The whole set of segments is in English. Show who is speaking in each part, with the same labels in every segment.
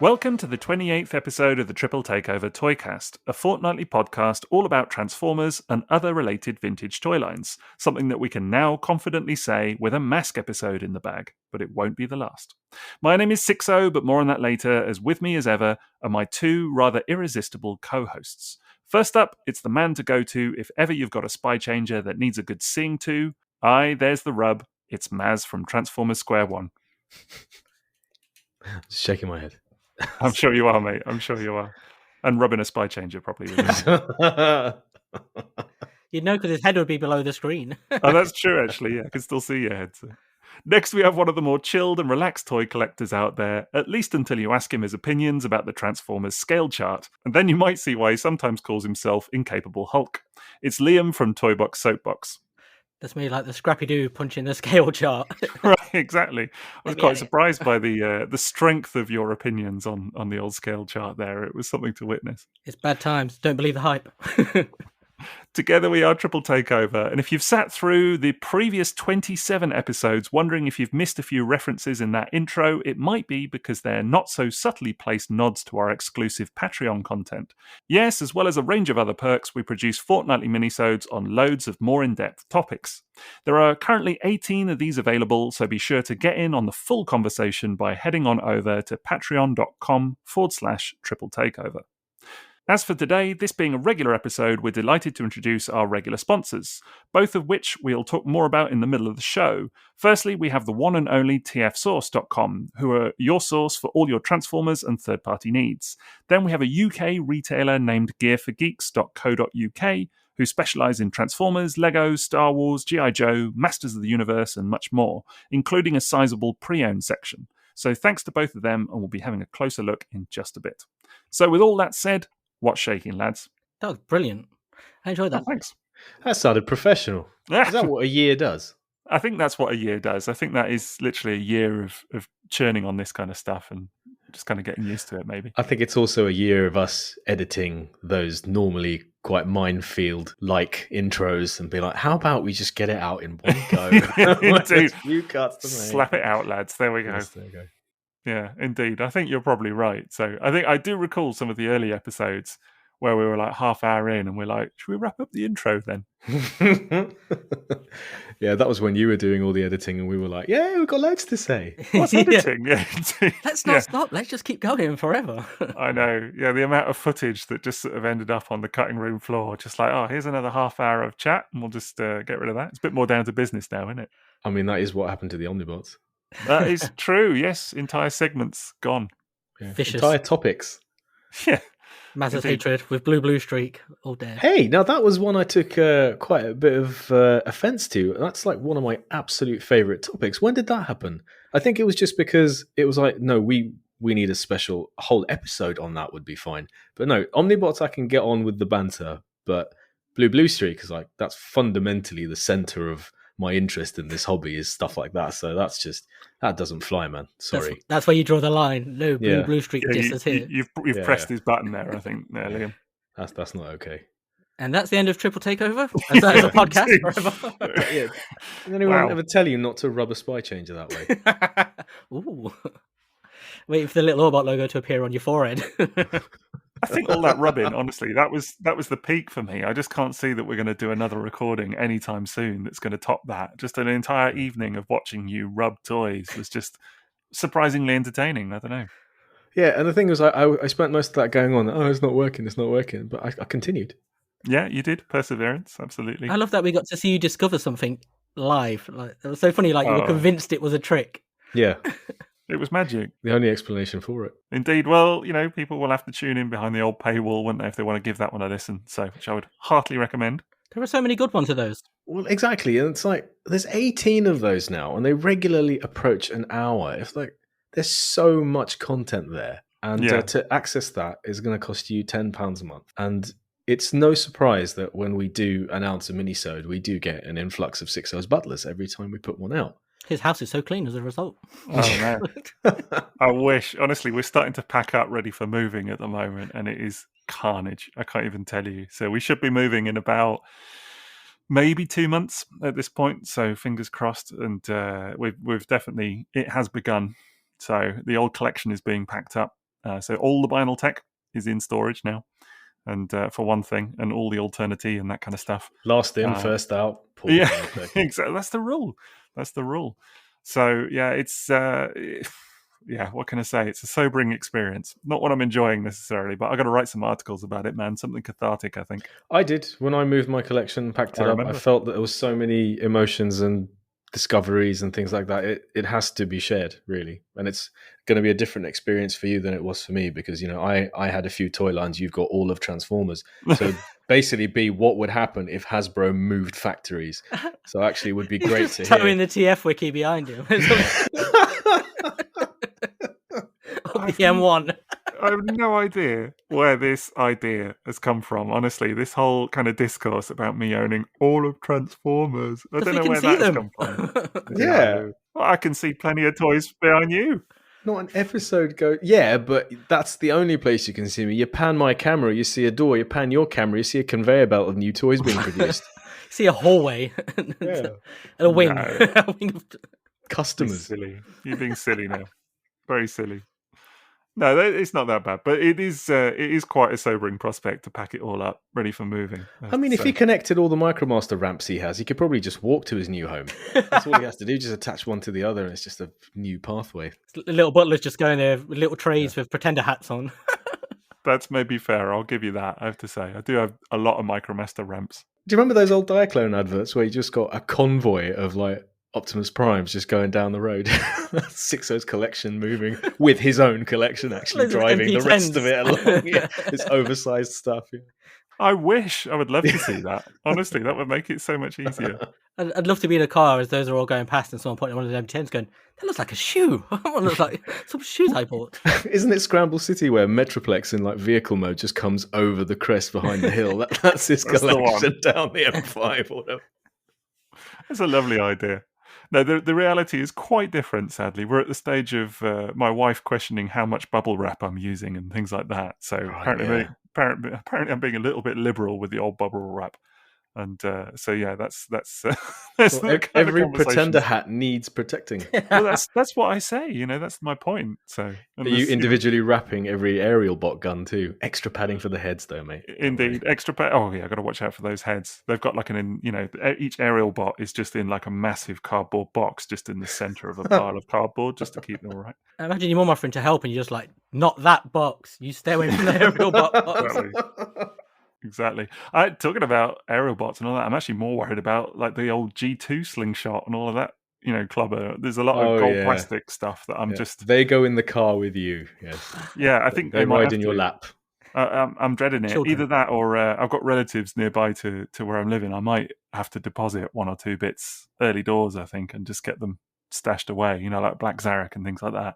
Speaker 1: Welcome to the 28th episode of the Triple Takeover Toycast, a fortnightly podcast all about Transformers and other related vintage toy lines, something that we can now confidently say with a M.A.S.K episode in the bag, but it won't be the last. My name is Sixo, but more on that later, as with me as ever are my two rather irresistible co-hosts. First up, it's the man to go to if ever you've got a spy changer that needs a good seeing to. Aye, there's the rub. It's Maz from Transformers Square One.
Speaker 2: Just shaking my head.
Speaker 1: I'm sure you are, mate. I'm sure you are. And rubbing a spy changer probably.
Speaker 3: You'd know because his head would be below the screen.
Speaker 1: Oh, that's true, actually. Yeah, I can still see your head. So. Next, we have one of the more chilled and relaxed toy collectors out there, at least until you ask him his opinions about the Transformers scale chart. And then you might see why he sometimes calls himself Incapable Hulk. It's Liam from Toybox Soapbox.
Speaker 3: That's me, like the Scrappy-Doo punching the scale chart.
Speaker 1: Right, exactly. I was quite surprised by the strength of your opinions on the old scale chart there. It was something to witness.
Speaker 3: It's bad times. Don't believe the hype.
Speaker 1: Together we are Triple Takeover, and if you've sat through the previous 27 episodes wondering if you've missed a few references in that intro, it might be because they're not so subtly placed nods to our exclusive Patreon content. Yes, as well as a range of other perks, we produce fortnightly minisodes on loads of more in-depth topics. There are currently 18 of these available, so be sure to get in on the full conversation by heading on over to patreon.com/Triple Takeover. As for today, this being a regular episode, we're delighted to introduce our regular sponsors, both of which we'll talk more about in the middle of the show. Firstly, we have the one and only TFsource.com, who are your source for all your Transformers and third-party needs. Then we have a UK retailer named gearforgeeks.co.uk, who specialise in Transformers, Lego, Star Wars, G.I. Joe, Masters of the Universe, and much more, including a sizable pre-owned section. So thanks to both of them, and we'll be having a closer look in just a bit. So with all that said, what's shaking, lads?
Speaker 3: That was brilliant. I enjoyed that.
Speaker 1: Oh, thanks.
Speaker 2: That sounded professional. Is that what a year does?
Speaker 1: I think that's what a year does. I think that is literally a year of churning on this kind of stuff and just kind of getting used to it, maybe.
Speaker 2: I think it's also a year of us editing those normally quite minefield-like intros and be like, how about we just get it out in one go?
Speaker 1: Indeed.
Speaker 2: Few cuts to make.
Speaker 1: Slap it out, lads. There we go.
Speaker 2: Yes, there we go.
Speaker 1: Yeah, indeed. I think you're probably right. So I think I do recall some of the early episodes where we were like half hour in and we're like, should we wrap up the intro then?
Speaker 2: Yeah, that was when you were doing all the editing and we were like, yeah, we've got loads to say.
Speaker 1: What's editing? Yeah.
Speaker 3: Let's not stop. Let's just keep going forever.
Speaker 1: I know. Yeah, the amount of footage that just sort of ended up on the cutting room floor, just like, oh, here's another half hour of chat and we'll just get rid of that. It's a bit more down to business now, isn't it?
Speaker 2: I mean, that is what happened to the Omnibots.
Speaker 1: That is true. Yes, entire segments gone.
Speaker 2: Yeah.
Speaker 3: Vicious.
Speaker 2: Entire topics.
Speaker 1: Yeah.
Speaker 3: Maz's hatred with blue streak all dead.
Speaker 2: Hey, now that was one I took quite a bit of offense to. That's like one of my absolute favorite topics. When did that happen? I think it was just because it was like, no, we need a whole episode on that would be fine. But no, Omnibots I can get on with the banter, but blue streak is like, that's fundamentally the center of my interest in this hobby is stuff like that. So that doesn't fly, man. Sorry.
Speaker 3: That's where you draw the line. No, blue streak just as here.
Speaker 1: You've pressed his button there, I think, Liam.
Speaker 2: That's not okay.
Speaker 3: And that's the end of Triple Takeover. As that is a podcast forever.
Speaker 2: Yeah. Did anyone ever tell you not to rub a spy changer that way?
Speaker 3: Ooh. Wait for the little Orbot logo to appear on your forehead.
Speaker 1: I think all that rubbing, honestly, that was the peak for me. I just can't see that we're going to do another recording anytime soon that's going to top that. Just an entire evening of watching you rub toys was just surprisingly entertaining. I don't know.
Speaker 2: Yeah, and the thing was, I spent most of that going on, oh, it's not working, but I continued.
Speaker 1: Yeah, you did. Perseverance, absolutely.
Speaker 3: I love that we got to see you discover something live. Like, it was so funny, like you were convinced it was a trick.
Speaker 2: Yeah.
Speaker 1: It was magic.
Speaker 2: The only explanation for it.
Speaker 1: Indeed. Well, people will have to tune in behind the old paywall, won't they, if they want to give that one a listen. So, which I would heartily recommend.
Speaker 3: There are so many good ones of those.
Speaker 2: Well, exactly. And it's like, there's 18 of those now, and they regularly approach an hour. It's like, there's so much content there. And to access that is going to cost you £10 a month. And it's no surprise that when we do announce a minisode, we do get an influx of Sixo's butlers every time we put one out.
Speaker 3: His house is so clean as a result.
Speaker 1: Oh, man. I wish. Honestly, we're starting to pack up ready for moving at the moment, and it is carnage. I can't even tell you. So we should be moving in about maybe 2 months at this point. So fingers crossed. And we've definitely, it has begun. So the old collection is being packed up. So all the vinyl tech is in storage now, and for one thing, and all the alternity and that kind of stuff.
Speaker 2: Last in, first out.
Speaker 1: Yeah, exactly. That's the rule. So yeah, it's yeah. What can I say? It's a sobering experience. Not what I'm enjoying necessarily, but I got to write some articles about it, man. Something cathartic, I think.
Speaker 2: I did when I moved my collection, packed it up. I felt that there was so many emotions and discoveries and things like that. It has to be shared, really, and it's going to be a different experience for you than it was for me because I had a few toy lines. You've got all of Transformers, so basically, what would happen if Hasbro moved factories? So actually, it would be great to hear.
Speaker 3: In the TF wiki behind you. The M1.
Speaker 1: I have no idea where this idea has come from. Honestly, this whole kind of discourse about me owning all of Transformers. I don't know where that has come from.
Speaker 2: Yeah.
Speaker 1: Well, I can see plenty of toys behind you.
Speaker 2: Not an episode go. Yeah, but that's the only place you can see me. You pan my camera, you see a door. You pan your camera, you see a conveyor belt of new toys being produced.
Speaker 3: See a hallway.
Speaker 2: Yeah.
Speaker 3: And a wing.
Speaker 1: No.
Speaker 3: A wing of
Speaker 2: Customers.
Speaker 1: You're being silly now. Very silly. No, it's not that bad, but it is quite a sobering prospect to pack it all up, ready for moving.
Speaker 2: I mean, if he connected all the Micromaster ramps he has, he could probably just walk to his new home. That's all he has to do, just attach one to the other, and it's just a new pathway.
Speaker 3: The little butler's just going there with little trays with pretender hats on.
Speaker 1: That's maybe fair, I'll give you that, I have to say. I do have a lot of Micromaster ramps.
Speaker 2: Do you remember those old Diaclone adverts where you just got a convoy of, like, Optimus Primes just going down the road? Sixo's collection moving with his own collection actually driving the rest of it along. Yeah, it's oversized stuff. Yeah.
Speaker 1: I wish. I would love to see that. Honestly, that would make it so much easier.
Speaker 3: I'd love to be in a car as those are all going past and someone pointing one of the M10s going, that looks like a shoe. That looks like some shoes I bought.
Speaker 2: Isn't it Scramble City where Metroplex in like vehicle mode just comes over the crest behind the hill? That's his collection down the M5 or whatever.
Speaker 1: That's a lovely idea. No, the reality is quite different, sadly. We're at the stage of my wife questioning how much bubble wrap I'm using and things like that. So apparently I'm being a little bit liberal with the old bubble wrap. And so, yeah, that's
Speaker 2: well, every pretender hat needs protecting.
Speaker 1: Well, that's what I say. That's my point. So,
Speaker 2: are you individually wrapping every aerial bot gun too? Extra padding for the heads, though, mate.
Speaker 1: Indeed, extra pad. Oh yeah, I got to watch out for those heads. They've got like each aerial bot is just in like a massive cardboard box, just in the center of a pile of cardboard, just to keep them all right.
Speaker 3: Imagine your mum offering to help, and you're just like, not that box. You stay away from the aerial bot box.
Speaker 1: Exactly. Talking about aerobots and all that, I'm actually more worried about like the old G2 slingshot and all of that. Clubber. There's a lot of gold plastic stuff that I'm just.
Speaker 2: They go in the car with you. Yes.
Speaker 1: Yeah, I think
Speaker 2: they ride in your lap.
Speaker 1: I'm dreading it. Children. Either that, or I've got relatives nearby to where I'm living. I might have to deposit one or two bits early doors, I think, and just get them stashed away. Like Black Zarek and things like that.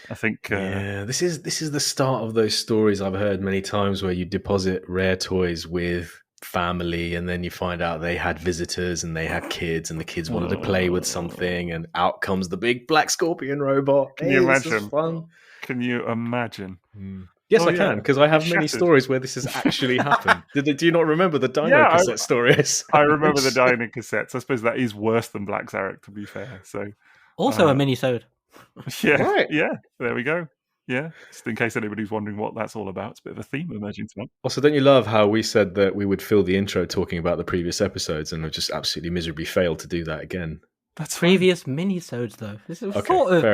Speaker 1: I think
Speaker 2: this is the start of those stories I've heard many times where you deposit rare toys with family and then you find out they had visitors and they had kids and the kids wanted to play with something and out comes the big black scorpion robot.
Speaker 1: Can you imagine? This is fun. Can you imagine?
Speaker 2: Yes, I can, because I have many stories where this has actually happened. Do you not remember the Dino cassette story?
Speaker 1: I remember the Dino cassettes. I suppose that is worse than Black Zarek, to be fair. So
Speaker 3: also a mini-sode.
Speaker 1: Yeah,
Speaker 2: right.
Speaker 1: Yeah, there we go. Yeah, just in case anybody's wondering what that's all about. It's a bit of a theme emerging tonight.
Speaker 2: Also, don't you love how we said that we would fill the intro talking about the previous episodes and we've just absolutely miserably failed to do that again?
Speaker 3: That's previous mini-sodes, though. This is
Speaker 2: fair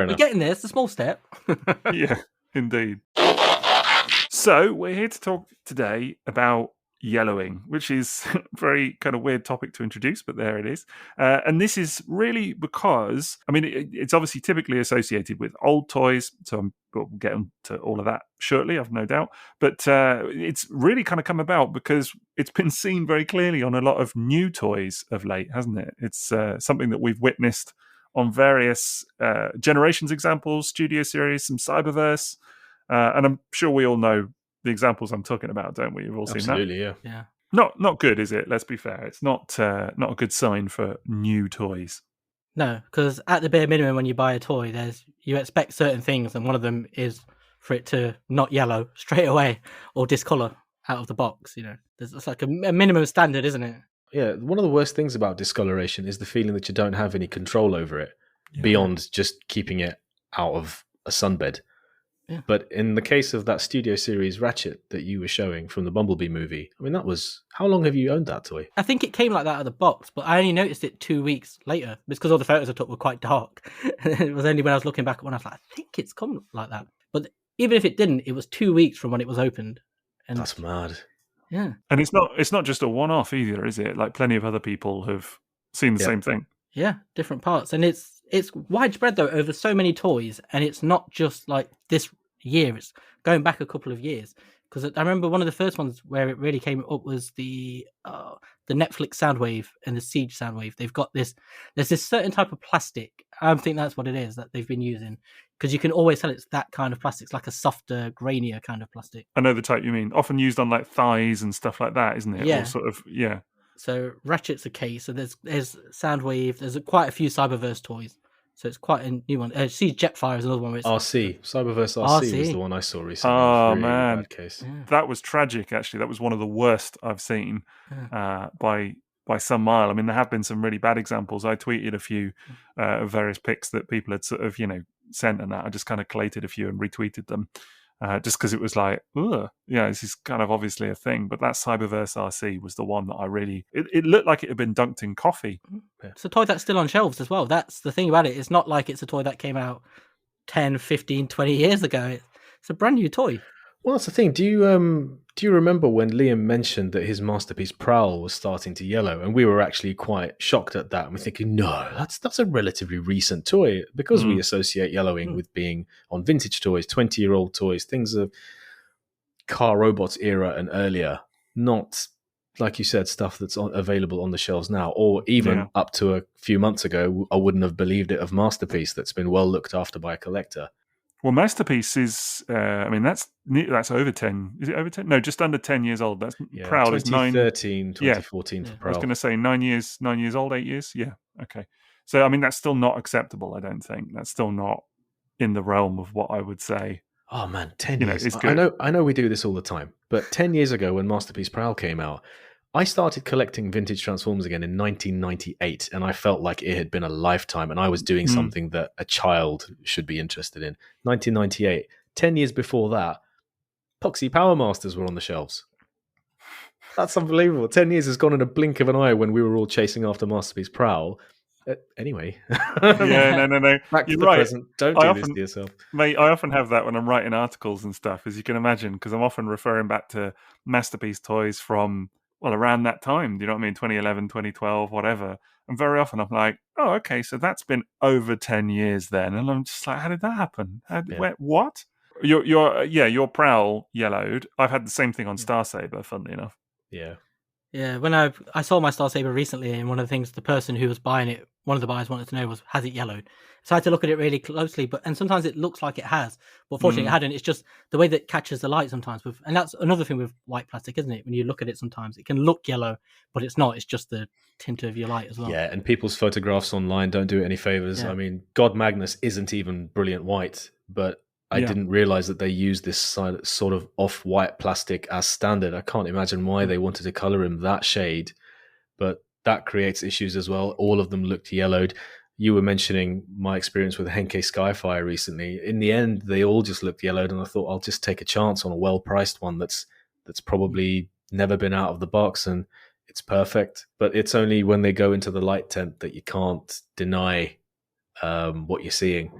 Speaker 2: enough.
Speaker 3: We're getting there. It's a small step.
Speaker 1: Yeah, indeed. So, we're here to talk today about yellowing, which is a very kind of weird topic to introduce, but there it is. And this is really because, it's obviously typically associated with old toys, so we'll get into all of that shortly, I've no doubt. But it's really kind of come about because it's been seen very clearly on a lot of new toys of late, hasn't it? It's something that we've witnessed on various Generations examples, Studio Series, some Cyberverse, and I'm sure we all know the examples I'm talking about, don't we? You've all seen that.
Speaker 2: Absolutely, yeah.
Speaker 1: Not good, is it? Let's be fair. It's not a good sign for new toys.
Speaker 3: No, because at the bare minimum, when you buy a toy, you expect certain things, and one of them is for it to not yellow straight away or discolor out of the box. It's like a minimum standard, isn't it?
Speaker 2: Yeah, one of the worst things about discoloration is the feeling that you don't have any control over it beyond just keeping it out of a sunbed.
Speaker 3: Yeah.
Speaker 2: But in the case of that Studio Series Ratchet that you were showing from the Bumblebee movie, I mean, that was... How long have you owned that toy?
Speaker 3: I think it came like that out of the box, but I only noticed it 2 weeks later. It's because all the photos I took were quite dark. It was only when I was looking back when I was like, I think it's come like that. But even if it didn't, it was 2 weeks from when it was opened. And
Speaker 2: That's mad.
Speaker 3: yeah.
Speaker 1: And it's not just a one-off either, is it? Like plenty of other people have seen the same thing.
Speaker 3: Yeah, different parts. And it's widespread though over so many toys, and it's not just like this year, it's going back a couple of years. Because I remember one of the first ones where it really came up was the Netflix Soundwave and the Siege Soundwave. They've got there's this certain type of plastic. I think that's what it is that they've been using, because you can always tell it's that kind of plastic. It's like a softer, grainier kind of plastic.
Speaker 1: I know the type you mean. Often used on like thighs and stuff like that, isn't it?
Speaker 3: Yeah.
Speaker 1: Or sort of, yeah.
Speaker 3: So Ratchet's a case. So there's Soundwave. There's quite a few Cyberverse toys. So it's quite a new one. Siege Jetfire is another one. Where it's...
Speaker 2: RC. Cyberverse RC was the one I saw recently.
Speaker 1: Oh,
Speaker 2: really
Speaker 1: man.
Speaker 2: Bad case.
Speaker 3: Yeah.
Speaker 1: That was tragic, actually. That was one of the worst I've seen by some mile. I mean, there have been some really bad examples. I tweeted a few of various pics that people had sort of, sent and that. I just kind of collated a few and retweeted them. Just because it was like, ugh, this is kind of obviously a thing. But that Cyberverse RC was the one that I really... It looked like it had been dunked in coffee.
Speaker 3: It's a toy that's still on shelves as well. That's the thing about it. It's not like it's a toy that came out 10, 15, 20 years ago. It's a brand new toy.
Speaker 2: Well, that's the thing. Do you remember when Liam mentioned that his masterpiece Prowl was starting to yellow, and we were actually quite shocked at that, and we're thinking, no, that's a relatively recent toy, because we associate yellowing with being on vintage toys, 20-year-old toys, things of car robots era and earlier, not, like you said, stuff that's available on the shelves now, or even up to a few months ago, I wouldn't have believed it of Masterpiece that's been well looked after by a collector.
Speaker 1: Well, Masterpiece is, that's over 10. Is it over 10? No, just under 10 years old. That's Proud is
Speaker 2: 2013, 2014 for Proud.
Speaker 1: I was going to say 9 years old, 8 years. Yeah, okay. So, I mean, that's still not acceptable, I don't think. That's still not in the realm of what I would say.
Speaker 2: Oh, man, 10 years.
Speaker 1: Is good.
Speaker 2: I know we do this all the time, but 10 years ago when Masterpiece Prowl came out, I started collecting vintage Transformers again in 1998, and I felt like it had been a lifetime, and I was doing something that a child should be interested in. 1998. 10 years before that, Poxy Power Masters were on the shelves. That's unbelievable. 10 years has gone in a blink of an eye when we were all chasing after Masterpiece Prowl. Anyway.
Speaker 1: Yeah, no.
Speaker 2: Back to the present. Don't do this to yourself.
Speaker 1: Mate, I often have that when I'm writing articles and stuff, as you can imagine, because I'm often referring back to Masterpiece toys from... well, around that time, do you know what I mean? 2011, 2012, whatever. And very often I'm like, oh, okay, so that's been over 10 years then. And I'm just like, how did that happen? What? Your Prowl yellowed. I've had the same thing on Star Saber, funnily enough.
Speaker 2: Yeah.
Speaker 3: Yeah, when I saw my Star Saber recently, and one of the things the person who was buying it, one of the buyers wanted to know was, has it yellowed? So I had to look at it really closely, and sometimes it looks like it has, but fortunately it hadn't. It's just the way that it catches the light sometimes. And that's another thing with white plastic, isn't it? When you look at it sometimes, it can look yellow, but it's not. It's just the tint of your light as well.
Speaker 2: Yeah, and people's photographs online don't do it any favors. Yeah. I mean, God Magnus isn't even brilliant white, but I didn't realize that they used this sort of off-white plastic as standard. I can't imagine why they wanted to color him that shade, but that creates issues as well. All of them looked yellowed. You were mentioning my experience with Henke Skyfire recently. In the end, they all just looked yellowed, and I thought I'll just take a chance on a well-priced one that's probably never been out of the box, and it's perfect. But it's only when they go into the light tent that you can't deny what you're seeing.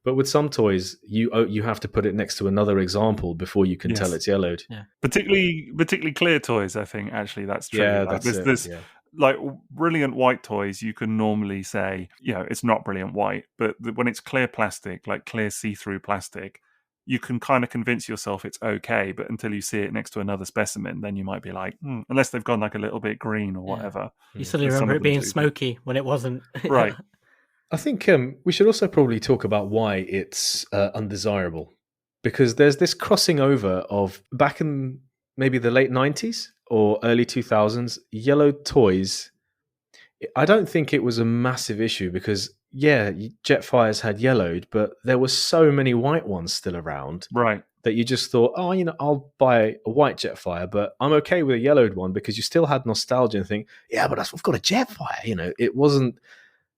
Speaker 2: But with some toys, you have to put it next to another example before you can tell it's yellowed.
Speaker 3: Yeah.
Speaker 1: Particularly clear toys, I think, actually, that's true.
Speaker 2: Yeah,
Speaker 1: like,
Speaker 2: that's it.
Speaker 1: Like brilliant white toys, you can normally say, it's not brilliant white. But when it's clear plastic, like clear see-through plastic, you can kind of convince yourself it's okay. But until you see it next to another specimen, then you might be like, unless they've gone like a little bit green or whatever.
Speaker 3: You suddenly remember it being smoky when it wasn't.
Speaker 1: Right.
Speaker 2: I think we should also probably talk about why it's undesirable, because there's this crossing over of back in maybe the late 90s or early 2000s, yellowed toys. I don't think it was a massive issue because, Jetfires had yellowed, but there were so many white ones still around.
Speaker 1: Right.
Speaker 2: That you just thought, I'll buy a white Jetfire, but I'm okay with a yellowed one because you still had nostalgia and think, but I've got a Jetfire. It wasn't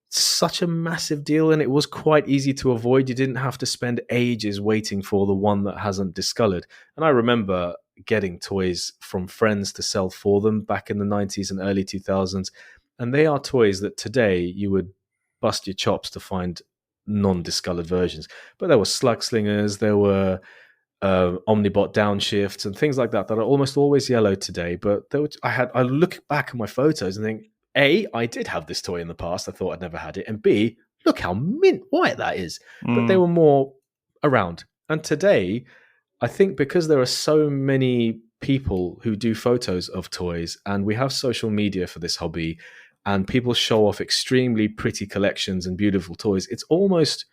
Speaker 2: such a massive deal, and it was quite easy to avoid. You didn't have to spend ages waiting for the one that hasn't discolored. And I remember getting toys from friends to sell for them back in the 90s and early 2000s. And they are toys that today you would bust your chops to find non-discolored versions. But there were slug slingers, there were Omnibot downshifts and things like that are almost always yellow today. But I look back at my photos and think, A, I did have this toy in the past. I thought I'd never had it. And B, look how mint white that is. But they were more around. And today, I think because there are so many people who do photos of toys, and we have social media for this hobby, and people show off extremely pretty collections and beautiful toys, it's almost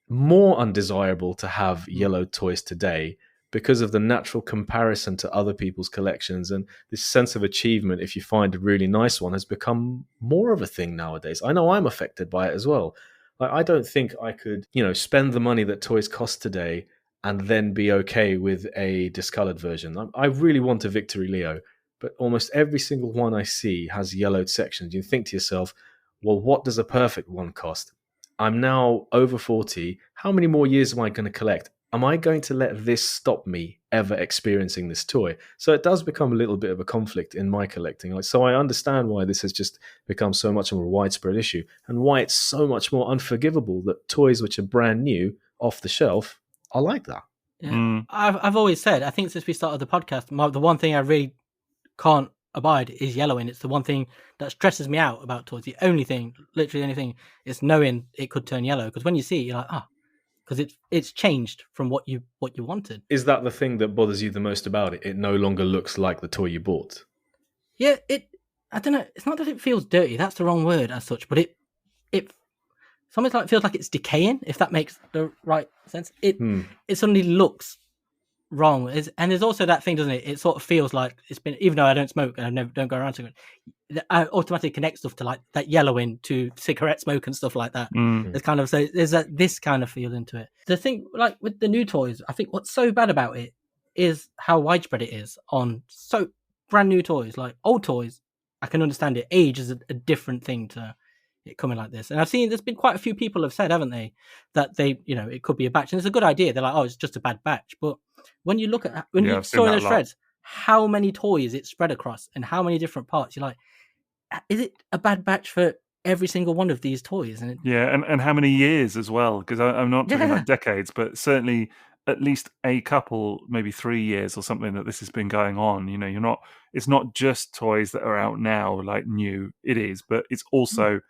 Speaker 2: more undesirable to have yellow toys today because of the natural comparison to other people's collections, and this sense of achievement if you find a really nice one has become more of a thing nowadays. I know I'm affected by it as well. I don't think I could, spend the money that toys cost today and then be okay with a discolored version. I really want a Victory Leo, but almost every single one I see has yellowed sections. You think to yourself, well, what does a perfect one cost? I'm now over 40. How many more years am I going to collect? Am I going to let this stop me ever experiencing this toy? So it does become a little bit of a conflict in my collecting. So I understand why this has just become so much more a widespread issue, and why it's so much more unforgivable that toys which are brand new off the shelf are like that.
Speaker 3: Yeah. I've always said, I think since we started the podcast, the one thing I really can't abide is yellowing. It's the one thing that stresses me out about toys. The only thing, literally anything, is knowing it could turn yellow. Because when you see it, you're like, because it's changed from what you wanted.
Speaker 2: Is that the thing that bothers you the most about it? It no longer looks like the toy you bought.
Speaker 3: Yeah, I don't know. It's not that it feels dirty. That's the wrong word as such. But it sometimes like feels like it's decaying. If that makes the right sense, it suddenly looks wrong. And there's also that thing, doesn't it? It sort of feels like it's been, even though I don't smoke and I don't go around to it, I automatically connect stuff to like that yellowing to cigarette smoke and stuff like that. There's kind of, so there's this kind of feeling to it. The thing, like with the new toys, I think what's so bad about it is how widespread it is on so brand new toys. Like old toys, I can understand it. Age is a different thing to it coming like this. And I've seen there's been quite a few people have said, haven't they, that they, it could be a batch. And it's a good idea. They're like, oh, it's just a bad batch. But when you look at, when you saw in those threads, how many toys it spread across and how many different parts, you're like, is it a bad batch for every single one of these toys? And
Speaker 1: and how many years as well? Because I'm not talking about decades, but certainly at least a couple, maybe 3 years or something that this has been going on. It's not just toys that are out now, like new. It is, but it's also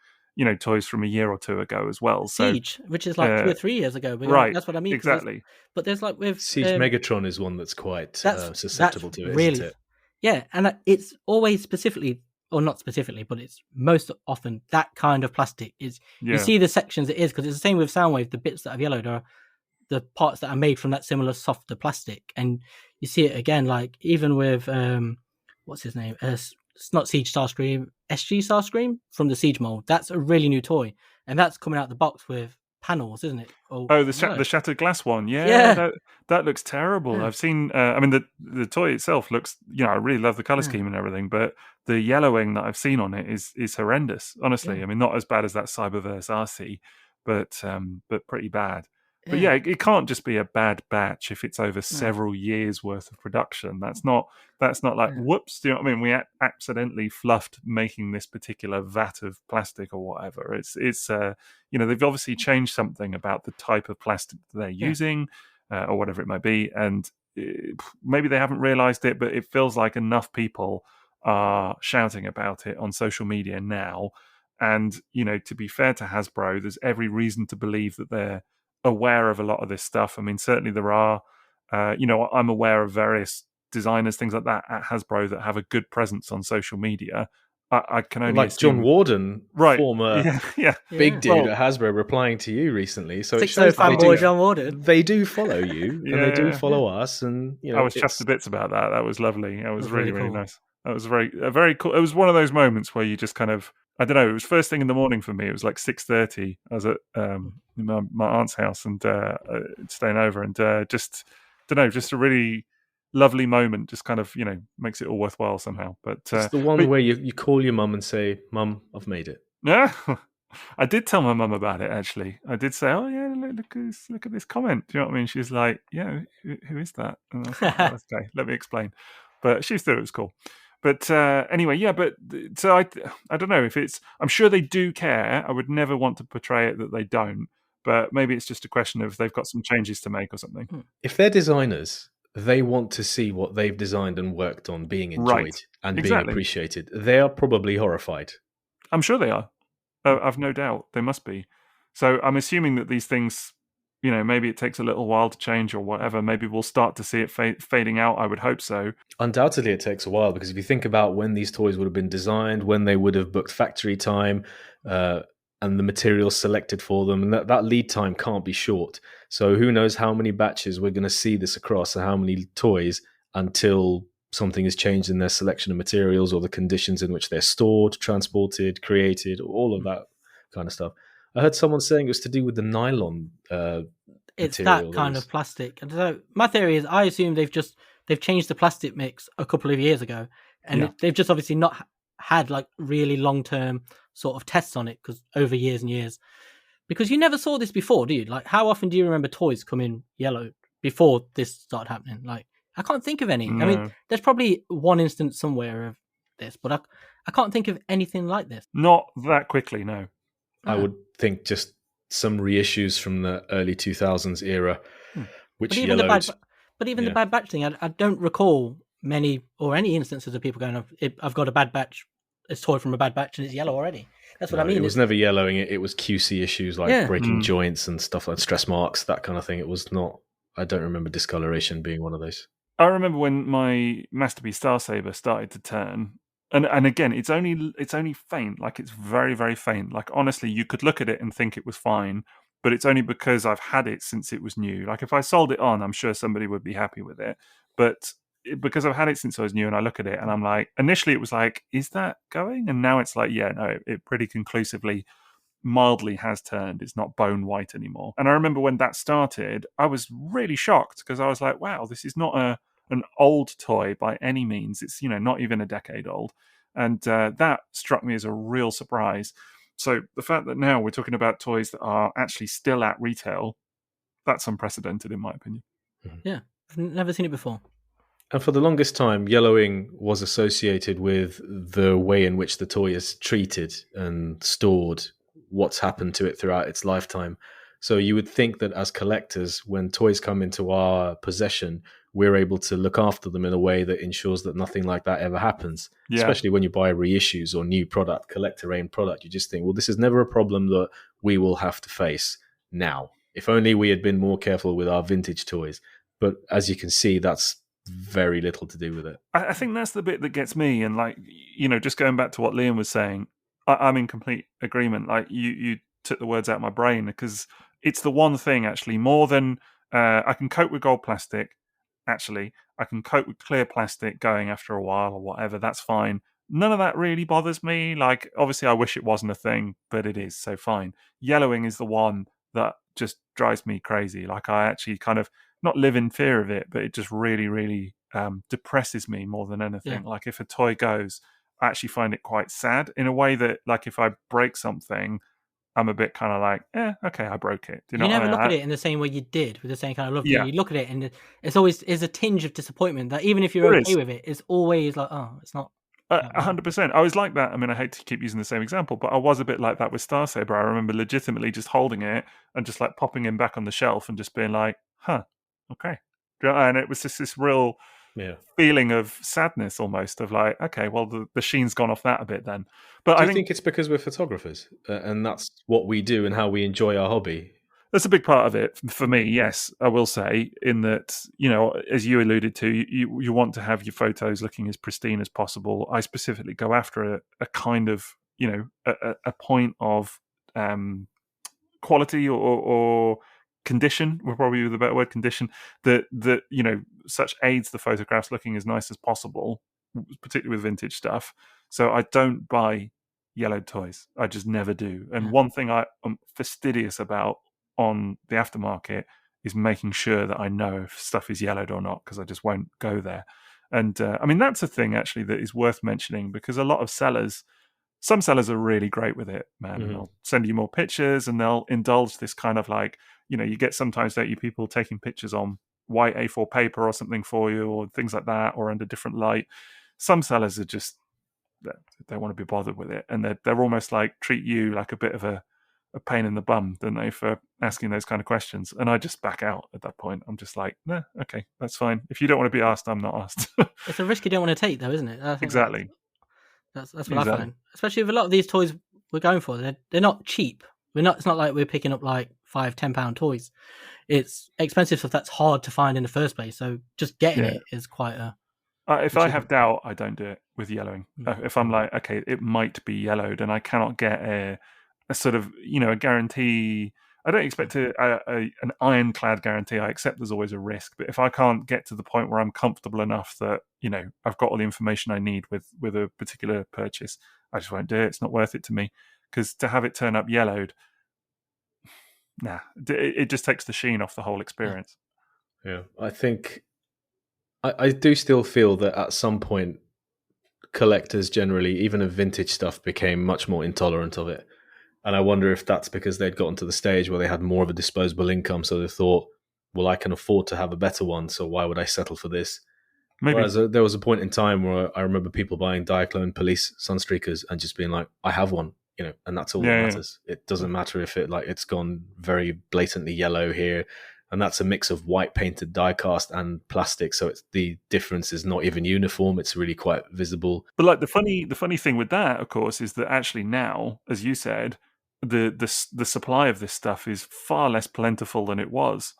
Speaker 1: toys from a year or two ago as well.
Speaker 3: Siege, which is like 2 or 3 years ago.
Speaker 1: Right.
Speaker 3: That's what I mean.
Speaker 1: Exactly.
Speaker 3: But there's like with
Speaker 2: Siege Megatron is one that's quite susceptible to it,
Speaker 3: really,
Speaker 2: isn't it?
Speaker 3: Yeah, and it's always specifically, or not specifically, but it's most often that kind of plastic is. You see the sections it is, because it's the same with Soundwave. The bits that have yellowed are the parts that are made from that similar softer plastic, and you see it again, like even with what's his name? It's not Siege Starscream, SG Starscream from the Siege mold. That's a really new toy, and that's coming out the box with panels, isn't it?
Speaker 1: The shattered glass one. Yeah. That looks terrible. I've seen. The toy itself looks. I really love the color scheme and everything, but the yellowing that I've seen on it is horrendous. Honestly, I mean, not as bad as that Cyberverse RC, but pretty bad. But it can't just be a bad batch if it's over several years worth of production. That's not like whoops. Do you know what I mean? We accidentally fluffed making this particular vat of plastic or whatever. It's they've obviously changed something about the type of plastic that they're using or whatever it might be, and maybe they haven't realized it, but it feels like enough people are shouting about it on social media now. And to be fair to Hasbro, there's every reason to believe that they're aware of a lot of this stuff. I mean, certainly there are, I'm aware of various designers, things like that at Hasbro that have a good presence on social media. I can only assume...
Speaker 2: John Warden,
Speaker 1: right?
Speaker 2: Former big dude at Hasbro, replying to you recently. So
Speaker 3: Sixo fanboy John Warden.
Speaker 2: They do follow you, and they do follow us. And
Speaker 1: I was chuffed to bits about that. That was lovely. That was really cool. Really nice. That was very cool. It was one of those moments where you just kind of, I don't know, it was first thing in the morning for me. It was like 6:30. I was at my aunt's house and staying over, and just a really lovely moment. Just kind of makes it all worthwhile somehow. But
Speaker 2: it's the one where you call your mum and say, "Mum, I've made it."
Speaker 1: Yeah, I did tell my mum about it, actually. I did say, oh, yeah, look at this comment. Do you know what I mean? She's like, yeah, who is that? And I was like, oh, okay, let me explain. But she thought it was cool. But anyway, yeah, but so I don't know if it's, I'm sure they do care. I would never want to portray it that they don't. But maybe it's just a question of they've got some changes to make or something.
Speaker 2: If they're designers, they want to see what they've designed and worked on being enjoyed
Speaker 1: Right.
Speaker 2: and being
Speaker 1: Exactly.
Speaker 2: appreciated. They are probably horrified.
Speaker 1: I'm sure they are. I've no doubt they must be. So I'm assuming that these things, maybe it takes a little while to change or whatever. Maybe we'll start to see it fading out. I would hope so.
Speaker 2: Undoubtedly, it takes a while because if you think about when these toys would have been designed, when they would have booked factory time, and the materials selected for them, and that lead time can't be short. So who knows how many batches we're going to see this across and how many toys until something is changed in their selection of materials or the conditions in which they're stored, transported, created, all of that kind of stuff. I heard someone saying it was to do with the nylon
Speaker 3: It's
Speaker 2: material.
Speaker 3: that kind of plastic. And so my theory is I assume they've changed the plastic mix a couple of years ago, and they've just obviously not had like really long-term sort of tests on it because over years and years. Because you never saw this before, do you? Like, how often do you remember toys come in yellow before this started happening? Like, I can't think of any.
Speaker 1: No.
Speaker 3: I mean, there's probably one instance somewhere of this, but I can't think of anything like this.
Speaker 1: Not that quickly, no.
Speaker 2: I would think just some reissues from the early 2000s era, which
Speaker 3: But even
Speaker 2: yellowed.
Speaker 3: the bad batch thing, I don't recall many or any instances of people going, I've got a bad batch, it's toy from a bad batch and it's yellow already. That's what I mean.
Speaker 2: It was never yellowing. It was QC issues like breaking joints and stuff like stress marks, that kind of thing. It was not. I don't remember discoloration being one of those.
Speaker 1: I remember when my Masterpiece Star Saber started to turn, and again, it's only faint. Like it's very, very faint. Like honestly, you could look at it and think it was fine, but it's only because I've had it since it was new. Like if I sold it on, I'm sure somebody would be happy with it, but because I've had it since I was new and I look at it and I'm like, initially it was like, is that going? And now it's like, yeah, no, it pretty conclusively mildly has turned. It's not bone white anymore. And I remember when that started, I was really shocked because I was like, wow, this is not an old toy by any means. It's, not even a decade old. And that struck me as a real surprise. So the fact that now we're talking about toys that are actually still at retail, that's unprecedented in my opinion.
Speaker 3: Yeah, I've never seen it before.
Speaker 2: And for the longest time, yellowing was associated with the way in which the toy is treated and stored, what's happened to it throughout its lifetime. So you would think that as collectors, when toys come into our possession, we're able to look after them in a way that ensures that nothing like that ever happens. Yeah. Especially when you buy reissues or new product, collector-aimed product, you just think, well, this is never a problem that we will have to face now. If only we had been more careful with our vintage toys. But as you can see, that's very little to do with it.
Speaker 1: I think that's the bit that gets me. And like, just going back to what Liam was saying, I'm in complete agreement. Like you took the words out of my brain because it's the one thing actually more than I can cope with gold plastic. Actually, I can cope with clear plastic going after a while or whatever. That's fine. None of that really bothers me. Like, obviously, I wish it wasn't a thing, but it is, so fine. Yellowing is the one that just drives me crazy. Like, I actually kind of not live in fear of it, but it just really, really depresses me more than anything. Yeah. Like, if a toy goes, I actually find it quite sad in a way that, like, if I break something, I'm a bit kind of like, okay, I broke it.
Speaker 3: You never look at it in the same way you did, with the same kind of love. Yeah. You look at it and it's always is a tinge of disappointment that even if you're okay with it, it's always like, oh, it's not.
Speaker 1: 100%. I was like that. I mean, I hate to keep using the same example, but I was a bit like that with Star Saber. I remember legitimately just holding it and just like popping him back on the shelf and just being like, okay. And it was just this real feeling of sadness almost of like, okay, well, the sheen's gone off that a bit then. But
Speaker 2: I think it's because we're photographers and that's what we do and how we enjoy our hobby.
Speaker 1: That's a big part of it for me, yes, I will say, in that, as you alluded to, you want to have your photos looking as pristine as possible. I specifically go after a kind of, a point of quality or condition, will probably be the better word, condition, that such aids the photographs looking as nice as possible, particularly with vintage stuff. So I don't buy yellowed toys. I just never do. And one thing I am fastidious about on the aftermarket is making sure that I know if stuff is yellowed or not, because I just won't go there. And I mean, that's a thing actually that is worth mentioning, because a lot of sellers Some sellers are really great with it, man.
Speaker 2: Mhm.
Speaker 1: And they'll send you more pictures, and they'll indulge this kind of like, you get sometimes, don't you, people taking pictures on white A4 paper or something for you, or things like that, or under different light. Some sellers are just, they want to be bothered with it, and they're almost like treat you like a bit of a pain in the bum, don't they, for asking those kind of questions. And I just back out at that point. I'm just like, nah, okay, that's fine. If you don't want to be asked, I'm not asked.
Speaker 3: It's a risk you don't want to take, though, isn't it? I think
Speaker 1: Exactly.
Speaker 3: That's what
Speaker 1: Exactly.
Speaker 3: I find. Especially with a lot of these toys we're going for, they're not cheap. It's not like we're picking up like £5-10 toys. It's expensive stuff that's hard to find in the first place. So just getting it is quite a.
Speaker 1: If I have doubt, I don't do it with yellowing. If I'm like, okay, it might be yellowed, and I cannot get a sort of, a guarantee. I don't expect an ironclad guarantee. I accept there's always a risk, but if I can't get to the point where I'm comfortable enough that I've got all the information I need with a particular purchase, I just won't do it. It's not worth it to me, because to have it turn up yellowed, nah, it just takes the sheen off the whole experience.
Speaker 2: Yeah, I think I do still feel that at some point, collectors generally, even of vintage stuff, became much more intolerant of it. And I wonder if that's because they'd gotten to the stage where they had more of a disposable income, so they thought, well, I can afford to have a better one, so why would I settle for this?
Speaker 1: Maybe.
Speaker 2: Whereas there was a point in time where I remember people buying Diaclone police sunstreakers and just being like, I have one, and that's all that matters. It doesn't matter if it's gone very blatantly yellow here, and that's a mix of white painted die cast and plastic, so the difference is not even uniform. It's really quite visible.
Speaker 1: But like the funny thing with that, of course, is that actually now, as you said, the supply of this stuff is far less plentiful than it was.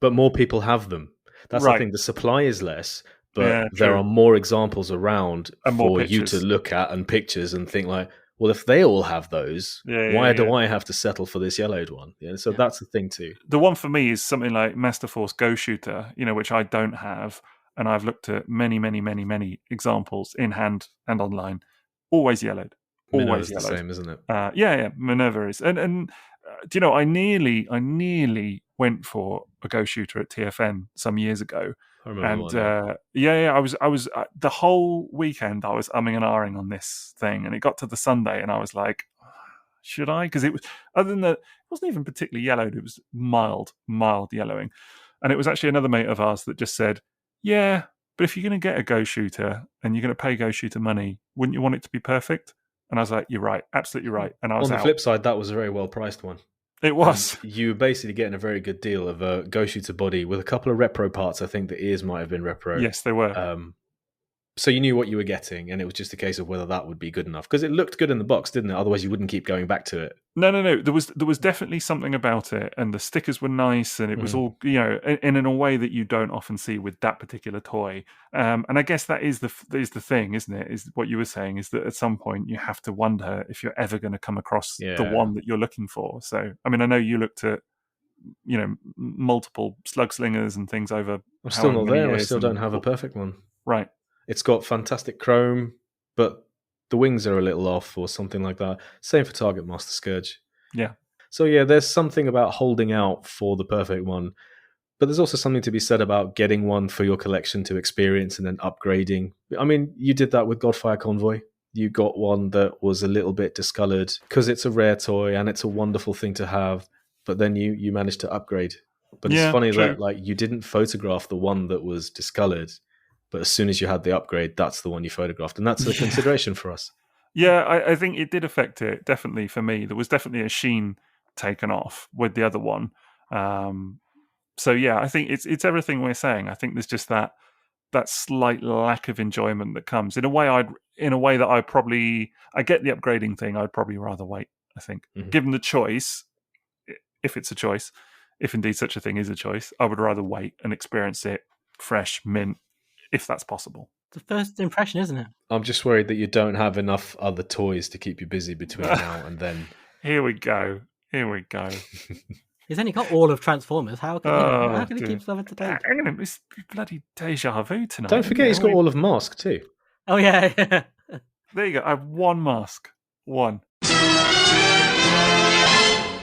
Speaker 2: But more people have them. That's
Speaker 1: Right.
Speaker 2: the thing. The supply is less, but
Speaker 1: Yeah,
Speaker 2: there
Speaker 1: true.
Speaker 2: are more examples around
Speaker 1: And more
Speaker 2: for you
Speaker 1: pictures.
Speaker 2: to look at, and pictures, and think like, well, if they all have those, why do I have to settle for this yellowed one? So that's the thing too.
Speaker 1: The one for me is something like Masterforce Go Shooter, which I don't have, and I've looked at many, many, many, many examples in hand and online. Always yellowed. Always
Speaker 2: Minerva's the same, isn't it?
Speaker 1: Yeah, Minerva is. And do you know, I nearly went for a Go Shooter at TFN some years ago.
Speaker 2: I remember
Speaker 1: I was the whole weekend I was umming and ahhing on this thing, and it got to the Sunday, and I was like, should I? Because it was, other than that, it wasn't even particularly yellowed. It was mild yellowing, and it was actually another mate of ours that just said, yeah, but if you're going to get a Go Shooter and you're going to pay Go Shooter money, wouldn't you want it to be perfect? And I was like, you're right, absolutely right. And I was
Speaker 2: on the flip side, that was a very well priced one.
Speaker 1: It was.
Speaker 2: And you were basically getting a very good deal of a Go Shooter body with a couple of repro parts. I think the ears might have been repro.
Speaker 1: Yes, they were.
Speaker 2: So you knew what you were getting, and it was just a case of whether that would be good enough, because it looked good in the box, didn't it? Otherwise, you wouldn't keep going back to it.
Speaker 1: No. There was definitely something about it, and the stickers were nice, and it was all in a way that you don't often see with that particular toy. And I guess that is the thing, isn't it? Is what you were saying, is that at some point you have to wonder if you're ever going to come across the one that you're looking for. So, I mean, I know you looked at multiple slug slingers and things over.
Speaker 2: I'm still not there. I still don't have a perfect one.
Speaker 1: Right.
Speaker 2: It's got fantastic chrome, but the wings are a little off or something like that. Same for Target Master Scourge.
Speaker 1: Yeah.
Speaker 2: So yeah, there's something about holding out for the perfect one, but there's also something to be said about getting one for your collection to experience and then upgrading. I mean, you did that with Godfire Convoy. You got one that was a little bit discolored because it's a rare toy and it's a wonderful thing to have, but then you managed to upgrade. But it's funny that like you didn't photograph the one that was discolored, but as soon as you had the upgrade, that's the one you photographed. And that's a consideration for us.
Speaker 1: Yeah, I think it did affect it, definitely for me. There was definitely a sheen taken off with the other one. So yeah, I think it's everything we're saying. I think there's just that slight lack of enjoyment that comes. In a way that I get the upgrading thing, I'd probably rather wait, I think. Mm-hmm. Given the choice, if it's a choice, if indeed such a thing is a choice, I would rather wait and experience it fresh, mint, if that's possible.
Speaker 3: The first impression, isn't it?
Speaker 2: I'm just worried that you don't have enough other toys to keep you busy between now and then.
Speaker 1: Here we go.
Speaker 3: He's only got all of Transformers. How can he keep himself entertained?
Speaker 1: It's bloody deja vu tonight.
Speaker 2: Don't forget he's got all of M.A.S.K too.
Speaker 3: Oh, yeah.
Speaker 1: There you go. I have one mask. One.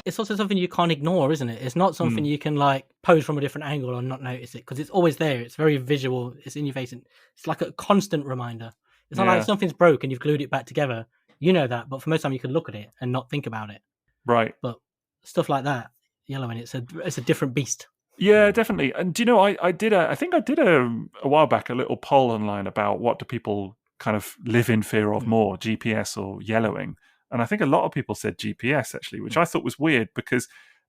Speaker 3: It's also something you can't ignore, isn't it? It's not something you can like pose from a different angle or not notice it, because it's always there. It's very visual. It's in your face. And it's like a constant reminder. It's not like something's broke and you've glued it back together. you know that, but for most of the time you can look at it and not think about it.
Speaker 1: Right.
Speaker 3: But stuff like that, yellowing, it's a different beast.
Speaker 1: Yeah, definitely. And do you know, I think I did a while back a little poll online about what do people kind of live in fear of more, GPS or yellowing. And I think a lot of people said GPS actually, which I thought was weird because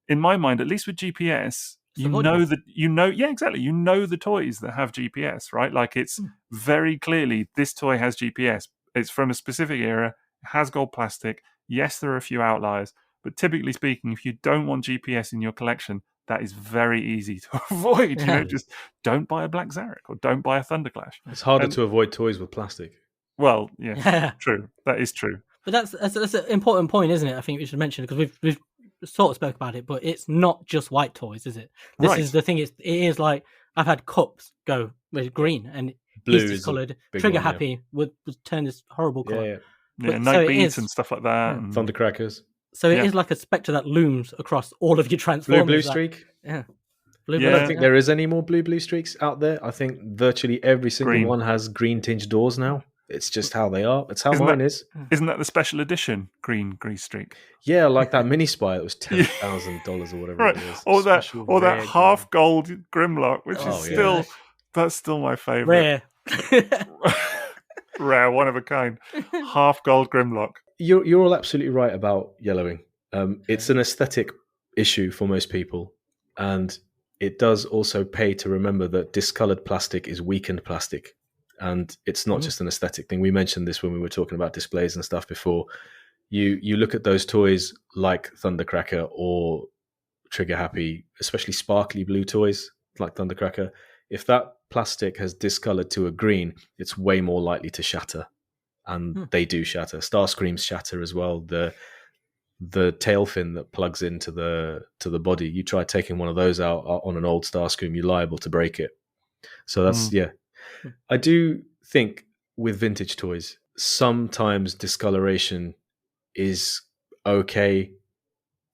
Speaker 1: in my mind, at least with GPS,
Speaker 3: It's avoidable.
Speaker 1: yeah, exactly. You know the toys that have GPS, right? Like it's very clearly this toy has GPS. It's from a specific era, has gold plastic. Yes, there are a few outliers, but typically speaking, if you don't want GPS in your collection, that is very easy to avoid. You know, just don't buy a Black Zarek or don't buy a Thunderclash.
Speaker 2: It's harder to avoid toys with plastic.
Speaker 1: Well, yes, true. That is true.
Speaker 3: But that's an important point, isn't it? I think we should mention because we've sort of spoke about it, but it's not just white toys, is it? This is the thing. It is like I've had cups go with green and
Speaker 2: Blue
Speaker 3: is discoloured. Trigger happy would turn this horrible colour.
Speaker 1: Yeah, night beats and stuff like that. And
Speaker 2: Thundercrackers.
Speaker 3: So it is like a spectre that looms across all of your Transformers.
Speaker 2: Blue streak.
Speaker 3: Yeah.
Speaker 2: I don't think there is any more blue streaks out there. I think virtually every single one has green tinged doors now. It's just how they are. It's how mine is.
Speaker 1: Isn't that the special edition green streak?
Speaker 2: Yeah, like that mini spy. It was $10,000 or whatever it is.
Speaker 1: Or that half gold Grimlock, which is that's still my favourite. Rare, one of a kind. Half gold Grimlock.
Speaker 2: You're all absolutely right about yellowing. It's an aesthetic issue for most people, and it does also pay to remember that discoloured plastic is weakened plastic, and it's not just an aesthetic thing. We mentioned this when we were talking about displays and stuff before. You look at those toys like Thundercracker or Trigger Happy, especially sparkly blue toys like Thundercracker. If that plastic has discoloured to a green, it's way more likely to shatter. And they do shatter. Starscreams shatter as well. The tail fin that plugs into the body. You try taking one of those out on an old Starscream, you're liable to break it. So that's I do think with vintage toys, sometimes discoloration is okay.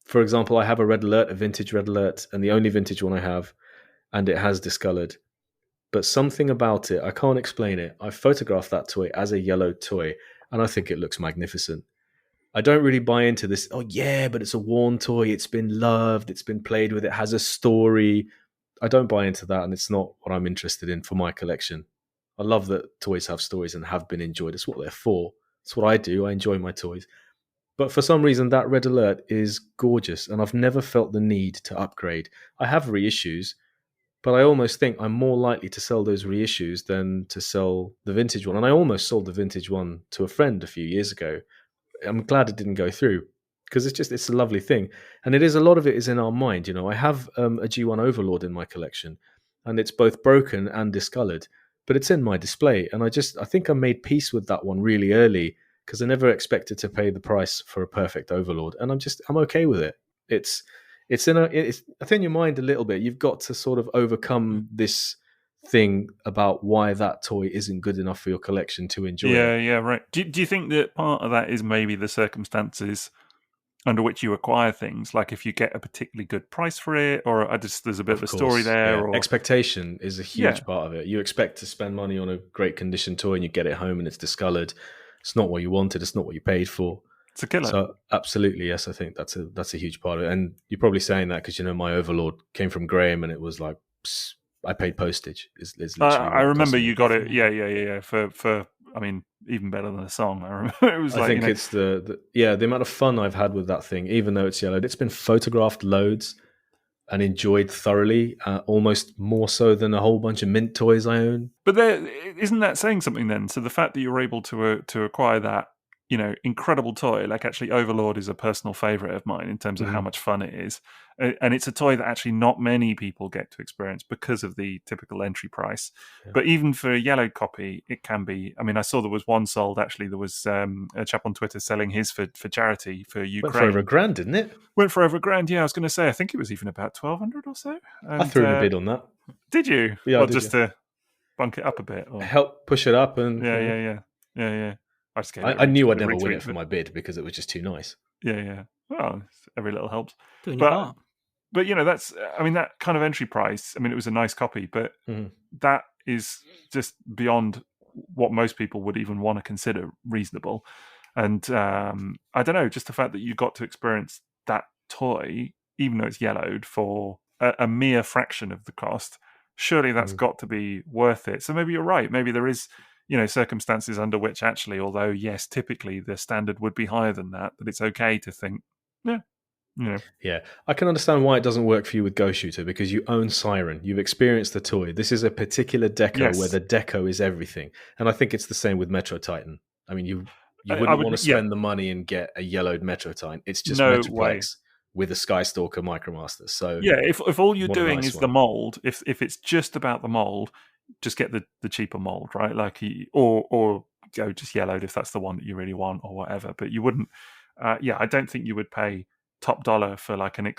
Speaker 2: For example, I have a Red Alert, a vintage Red Alert, and the only vintage one I have, and it has discolored. But something about it, I can't explain it. I photographed that toy as a yellow toy, and I think it looks magnificent. I don't really buy into this, oh yeah, but it's a worn toy, it's been loved, it's been played with, it has a story. I don't buy into that, and it's not what I'm interested in for my collection. I love that toys have stories and have been enjoyed. It's what they're for. It's what I do. I enjoy my toys. But for some reason, that Red Alert is gorgeous, and I've never felt the need to upgrade. I have reissues, but I almost think I'm more likely to sell those reissues than to sell the vintage one. And I almost sold the vintage one to a friend a few years ago. I'm glad it didn't go through because it's a lovely thing. And it is, a lot of it is in our mind. You know, I have a G1 Overlord in my collection, and it's both broken and discolored, but it's in my display. And I think I made peace with that one really early because I never expected to pay the price for a perfect Overlord. And I'm okay with it. It's in your mind a little bit. You've got to sort of overcome this thing about why that toy isn't good enough for your collection to enjoy.
Speaker 1: Yeah, right. Do you think that part of that is maybe the circumstances under which you acquire things? Like if you get a particularly good price for it, or there's a bit of a story there.
Speaker 2: Yeah.
Speaker 1: Or
Speaker 2: expectation is a huge part of it. You expect to spend money on a great condition toy and you get it home and it's discoloured. It's not what you wanted. It's not what you paid for.
Speaker 1: It's a killer.
Speaker 2: So absolutely, yes, I think that's a huge part of it. And you're probably saying that because my Overlord came from Graham and it was like I paid postage. Is literally
Speaker 1: I remember you got it. Yeah. For I mean, even better than the song. I remember it was.
Speaker 2: I think it's the amount of fun I've had with that thing. Even though it's yellowed, it's been photographed loads and enjoyed thoroughly, almost more so than a whole bunch of mint toys I own.
Speaker 1: But isn't that saying something then? So the fact that you're able to acquire that, incredible toy, like actually Overlord is a personal favourite of mine in terms of how much fun it is. And it's a toy that actually not many people get to experience because of the typical entry price. Yeah. But even for a yellowed copy, it can be. I mean, I saw there was one sold, actually. There was a chap on Twitter selling his for charity for Ukraine.
Speaker 2: Went for over $1,000, didn't it?
Speaker 1: Went for over $1,000, yeah. I was going to say, I think it was even about 1,200 or so. And,
Speaker 2: I threw in a bid on that.
Speaker 1: Did you?
Speaker 2: Yeah,
Speaker 1: to bunk it up a bit? Or...
Speaker 2: Help push it up. And
Speaker 1: Yeah.
Speaker 2: I knew I'd never win it for my bid because it was just too nice.
Speaker 1: Yeah. Well, every little helps.
Speaker 3: Doing your part.
Speaker 1: But that's, I mean, that kind of entry price, I mean, it was a nice copy, but that is just beyond what most people would even want to consider reasonable. And I don't know, just the fact that you got to experience that toy, even though it's yellowed, for a mere fraction of the cost, surely that's got to be worth it. So maybe you're right. Maybe there is, circumstances under which actually, although yes, typically the standard would be higher than that it's okay to think, yeah,
Speaker 2: Yeah, I can understand why it doesn't work for you with Ghost Shooter, because you own Siren. You've experienced the toy. This is a particular deco where
Speaker 1: Yes.
Speaker 2: the deco is everything. And I think it's the same with Metro Titan. I mean, you
Speaker 1: I
Speaker 2: wouldn't
Speaker 1: would-
Speaker 2: want to spend the money and get a yellowed Metro Titan. It's just
Speaker 1: No way.
Speaker 2: Metroplex with a Skystalker Micromaster. So
Speaker 1: Yeah, if all you're
Speaker 2: what a
Speaker 1: doing
Speaker 2: nice
Speaker 1: is the
Speaker 2: one.
Speaker 1: mold, if it's just about the mold, just get the cheaper mold, right? Like or go just yellowed if that's the one that you really want or whatever. But you wouldn't. I don't think you would pay top dollar for like an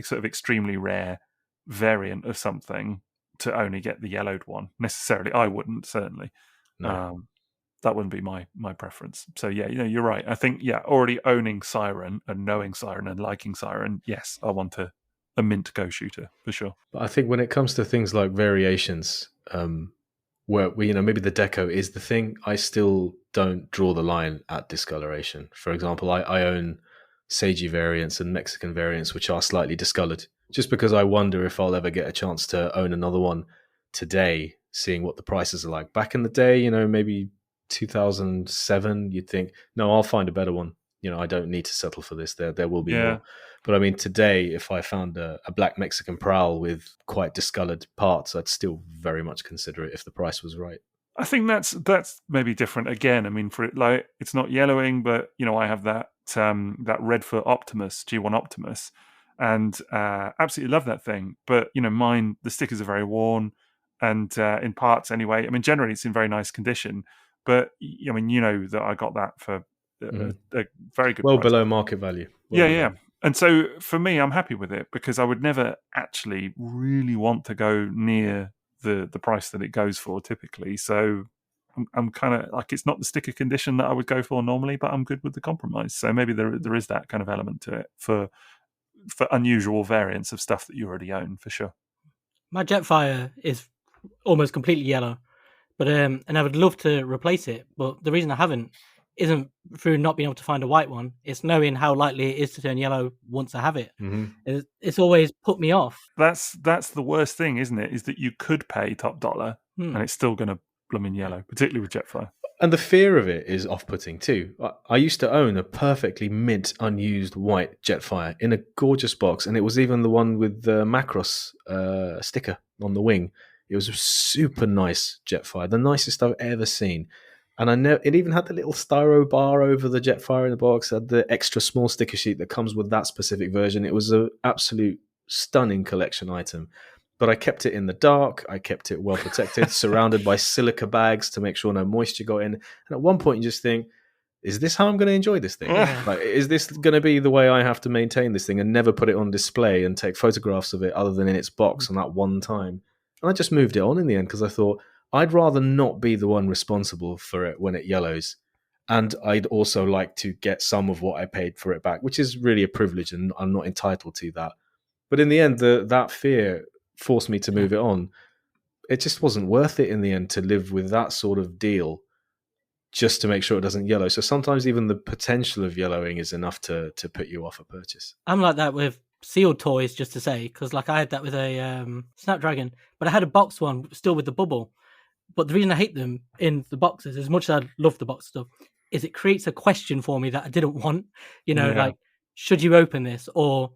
Speaker 1: sort of extremely rare variant of something to only get the yellowed one necessarily. I wouldn't, certainly.
Speaker 2: No.
Speaker 1: That wouldn't be my preference. So yeah, you're right. I think already owning Siren and knowing Siren and liking Siren, yes, I want a mint Ghost Shooter for sure.
Speaker 2: But I think when it comes to things like variations, where maybe the deco is the thing, I still don't draw the line at discoloration. For example, I own Seiji variants and Mexican variants which are slightly discolored, just because I wonder if I'll ever get a chance to own another one today, seeing what the prices are like. Back in the day, maybe 2007, you'd think, no, I'll find a better one. I don't need to settle for this. There will be more. But I mean, today, if I found a black Mexican Prowl with quite discolored parts, I'd still very much consider it if the price was right.
Speaker 1: I think that's maybe different again. I mean, for it, like, it's not yellowing, but I have that Redfoot Optimus, G1 Optimus, and absolutely love that thing. But mine, the stickers are very worn, and in parts anyway. I mean, generally it's in very nice condition, but I mean, that I got that for a very good
Speaker 2: well
Speaker 1: price.
Speaker 2: Below market value.
Speaker 1: Yeah. And so for me, I'm happy with it because I would never actually really want to go near the price that it goes for typically. So I'm kind of like, it's not the sticker condition that I would go for normally, but I'm good with the compromise. So maybe there is that kind of element to it for unusual variants of stuff that you already own, for sure.
Speaker 3: My Jetfire is almost completely yellow, but and I would love to replace it, but the reason I haven't isn't through not being able to find a white one. It's knowing how likely it is to turn yellow once I have it.
Speaker 2: Mm-hmm.
Speaker 3: It's always put me off.
Speaker 1: That's the worst thing, isn't it? Is that you could pay top dollar and it's still going to blooming yellow, particularly with Jetfire.
Speaker 2: And the fear of it is off-putting too. I used to own a perfectly mint, unused white Jetfire in a gorgeous box, and it was even the one with the Macross sticker on the wing. It was a super nice Jetfire, the nicest I've ever seen. And it even had the little styro bar over the Jetfire in the box, had the extra small sticker sheet that comes with that specific version. It was an absolute stunning collection item. But I kept it in the dark. I kept it well protected, surrounded by silica bags to make sure no moisture got in. And at one point, you just think, is this how I'm going to enjoy this thing? Like, is this going to be the way I have to maintain this thing and never put it on display and take photographs of it other than in its box on that one time? And I just moved it on in the end because I thought, I'd rather not be the one responsible for it when it yellows. And I'd also like to get some of what I paid for it back, which is really a privilege, and I'm not entitled to that. But in the end, that fear forced me to move it on. It just wasn't worth it in the end to live with that sort of deal just to make sure it doesn't yellow. So sometimes even the potential of yellowing is enough to put you off a purchase.
Speaker 3: I'm like that with sealed toys, just to say, because like I had that with a Snapdragon, but I had a box one still with the bubble. But the reason I hate them in the boxes, as much as I love the box stuff, is it creates a question for me that I didn't want. Like, should you open this? Or,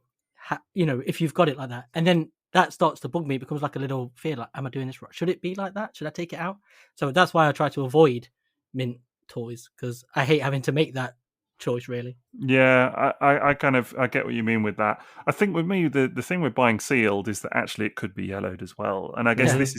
Speaker 3: if you've got it like that. And then that starts to bug me. It becomes like a little fear, like, am I doing this right? Should it be like that? Should I take it out? So that's why I try to avoid mint toys, because I hate having to make that choice, really.
Speaker 1: Yeah, I get what you mean with that. I think with me, the thing with buying sealed is that actually it could be yellowed as well. And I guess this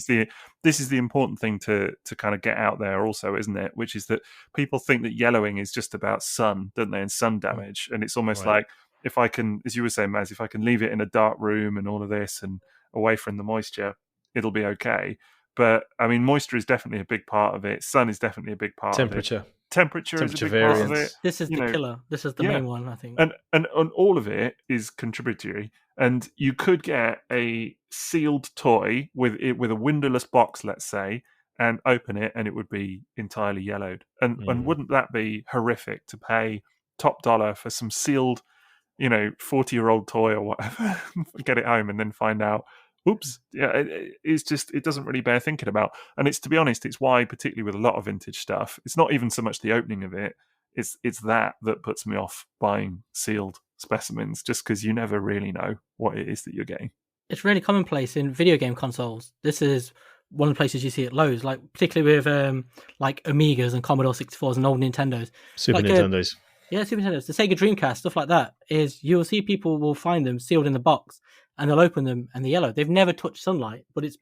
Speaker 1: is the important thing to kind of get out there also, isn't it? Which is that people think that yellowing is just about sun, don't they, and sun damage. And it's almost like, if I can, as you were saying, Maz, if I can leave it in a dark room and all of this and away from the moisture, it'll be okay. But I mean, moisture is definitely a big part of it. Sun is definitely a big part of it. Temperature is a big
Speaker 2: variance.
Speaker 1: part of it.
Speaker 3: This is the killer. This is the main one, I think.
Speaker 1: And all of it is contributory. And you could get a sealed toy with a windowless box, let's say, and open it and it would be entirely yellowed. And wouldn't that be horrific to pay top dollar for some sealed, 40-year-old toy or whatever, get it home and then find out, oops, yeah, it doesn't really bear thinking about. And it's, to be honest, it's why, particularly with a lot of vintage stuff, it's not even so much the opening of it, it's that puts me off buying sealed specimens, just because you never really know what it is that you're getting.
Speaker 3: It's really commonplace in video game consoles. This is one of the places you see it loads, like particularly with like Amigas and Commodore 64s and old Nintendos.
Speaker 2: Super Nintendos.
Speaker 3: Super Nintendos. The Sega Dreamcast, stuff like that, is you'll see people will find them sealed in the box and they'll open them and they're yellow. They've never touched sunlight, but it's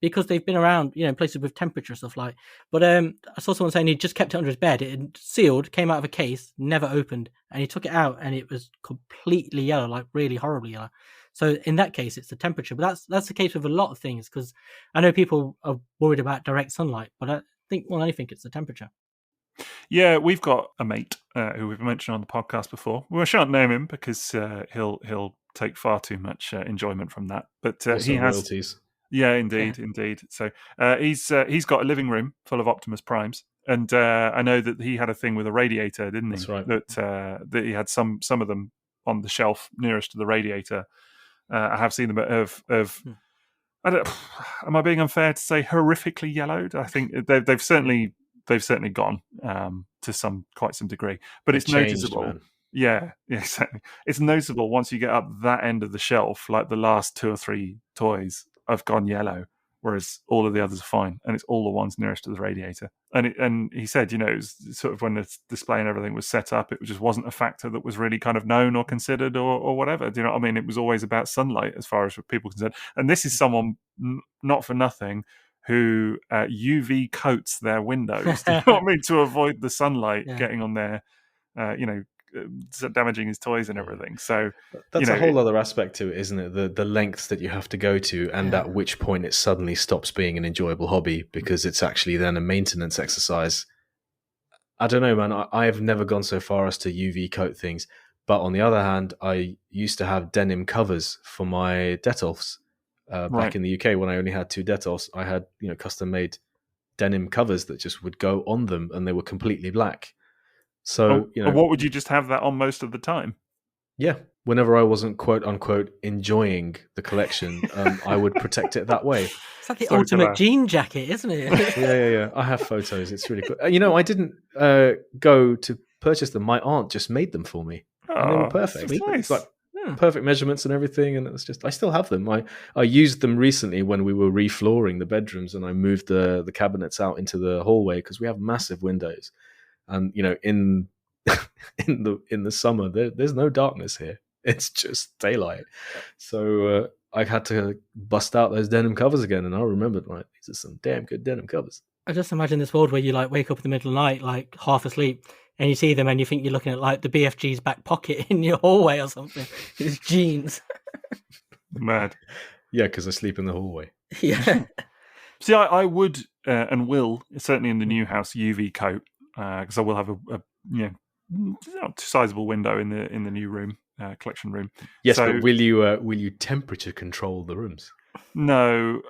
Speaker 3: because they've been around, places with temperature, stuff like. But I saw someone saying he just kept it under his bed. It had sealed, came out of a case, never opened, and he took it out and it was completely yellow, like really horribly yellow. So in that case, it's the temperature. But that's the case with a lot of things, because I know people are worried about direct sunlight, but I think more than anything, it's the temperature.
Speaker 1: Yeah, we've got a mate who we've mentioned on the podcast before. We shan't name him because he'll take far too much enjoyment from that. But he has
Speaker 2: royalties.
Speaker 1: Yeah, indeed. So he's got a living room full of Optimus Primes, and I know that he had a thing with a radiator, didn't he?
Speaker 2: That's right.
Speaker 1: That he had some of them on the shelf nearest to the radiator. I have seen them of I don't. Am I being unfair to say horrifically yellowed? I think they've certainly gone to quite some degree, but it's noticeable. Man. Yeah, exactly. It's noticeable once you get up that end of the shelf, like the last 2 or 3 toys have gone yellow, whereas all of the others are fine, and it's all the ones nearest to the radiator. And he said, it was sort of when the display and everything was set up, it just wasn't a factor that was really kind of known or considered or whatever. Do you know what I mean? It was always about sunlight as far as people concerned. And this is someone, not for nothing, who UV coats their windows, do you know what I mean, to avoid the sunlight getting on their, damaging his toys and everything. So
Speaker 2: that's a whole other aspect to it, isn't it? The lengths that you have to go to, and at which point it suddenly stops being an enjoyable hobby because it's actually then a maintenance exercise. I don't know, man. I have never gone so far as to UV coat things, but on the other hand, I used to have denim covers for my Detolfs. Back in the UK, when I only had 2 Detolfs, I had custom made denim covers that just would go on them, and they were completely black. So
Speaker 1: what would you just have that on most of the time?
Speaker 2: Yeah, whenever I wasn't quote unquote enjoying the collection, I would protect it that way.
Speaker 3: It's like the ultimate jean jacket, isn't it?
Speaker 2: Yeah. I have photos. It's really cool. I didn't go to purchase them. My aunt just made them for me, and they were perfect.
Speaker 1: Nice.
Speaker 2: Like perfect measurements and everything, and it was just. I still have them. I used them recently when we were reflooring the bedrooms, and I moved the cabinets out into the hallway because we have massive windows. And in the summer, there's no darkness here; it's just daylight. So I had to bust out those denim covers again, and I remembered, like, these are some damn good denim covers.
Speaker 3: I just imagine this world where you wake up in the middle of the night, like half asleep, and you see them, and you think you're looking at like the BFG's back pocket in your hallway or something. It's jeans.
Speaker 1: Mad.
Speaker 2: Yeah, because I sleep in the hallway.
Speaker 3: Yeah.
Speaker 1: See, I would and will certainly in the new house UV coat. Because I will have a sizable window in the new room, collection room.
Speaker 2: Yes, but will you temperature control the rooms?
Speaker 1: No.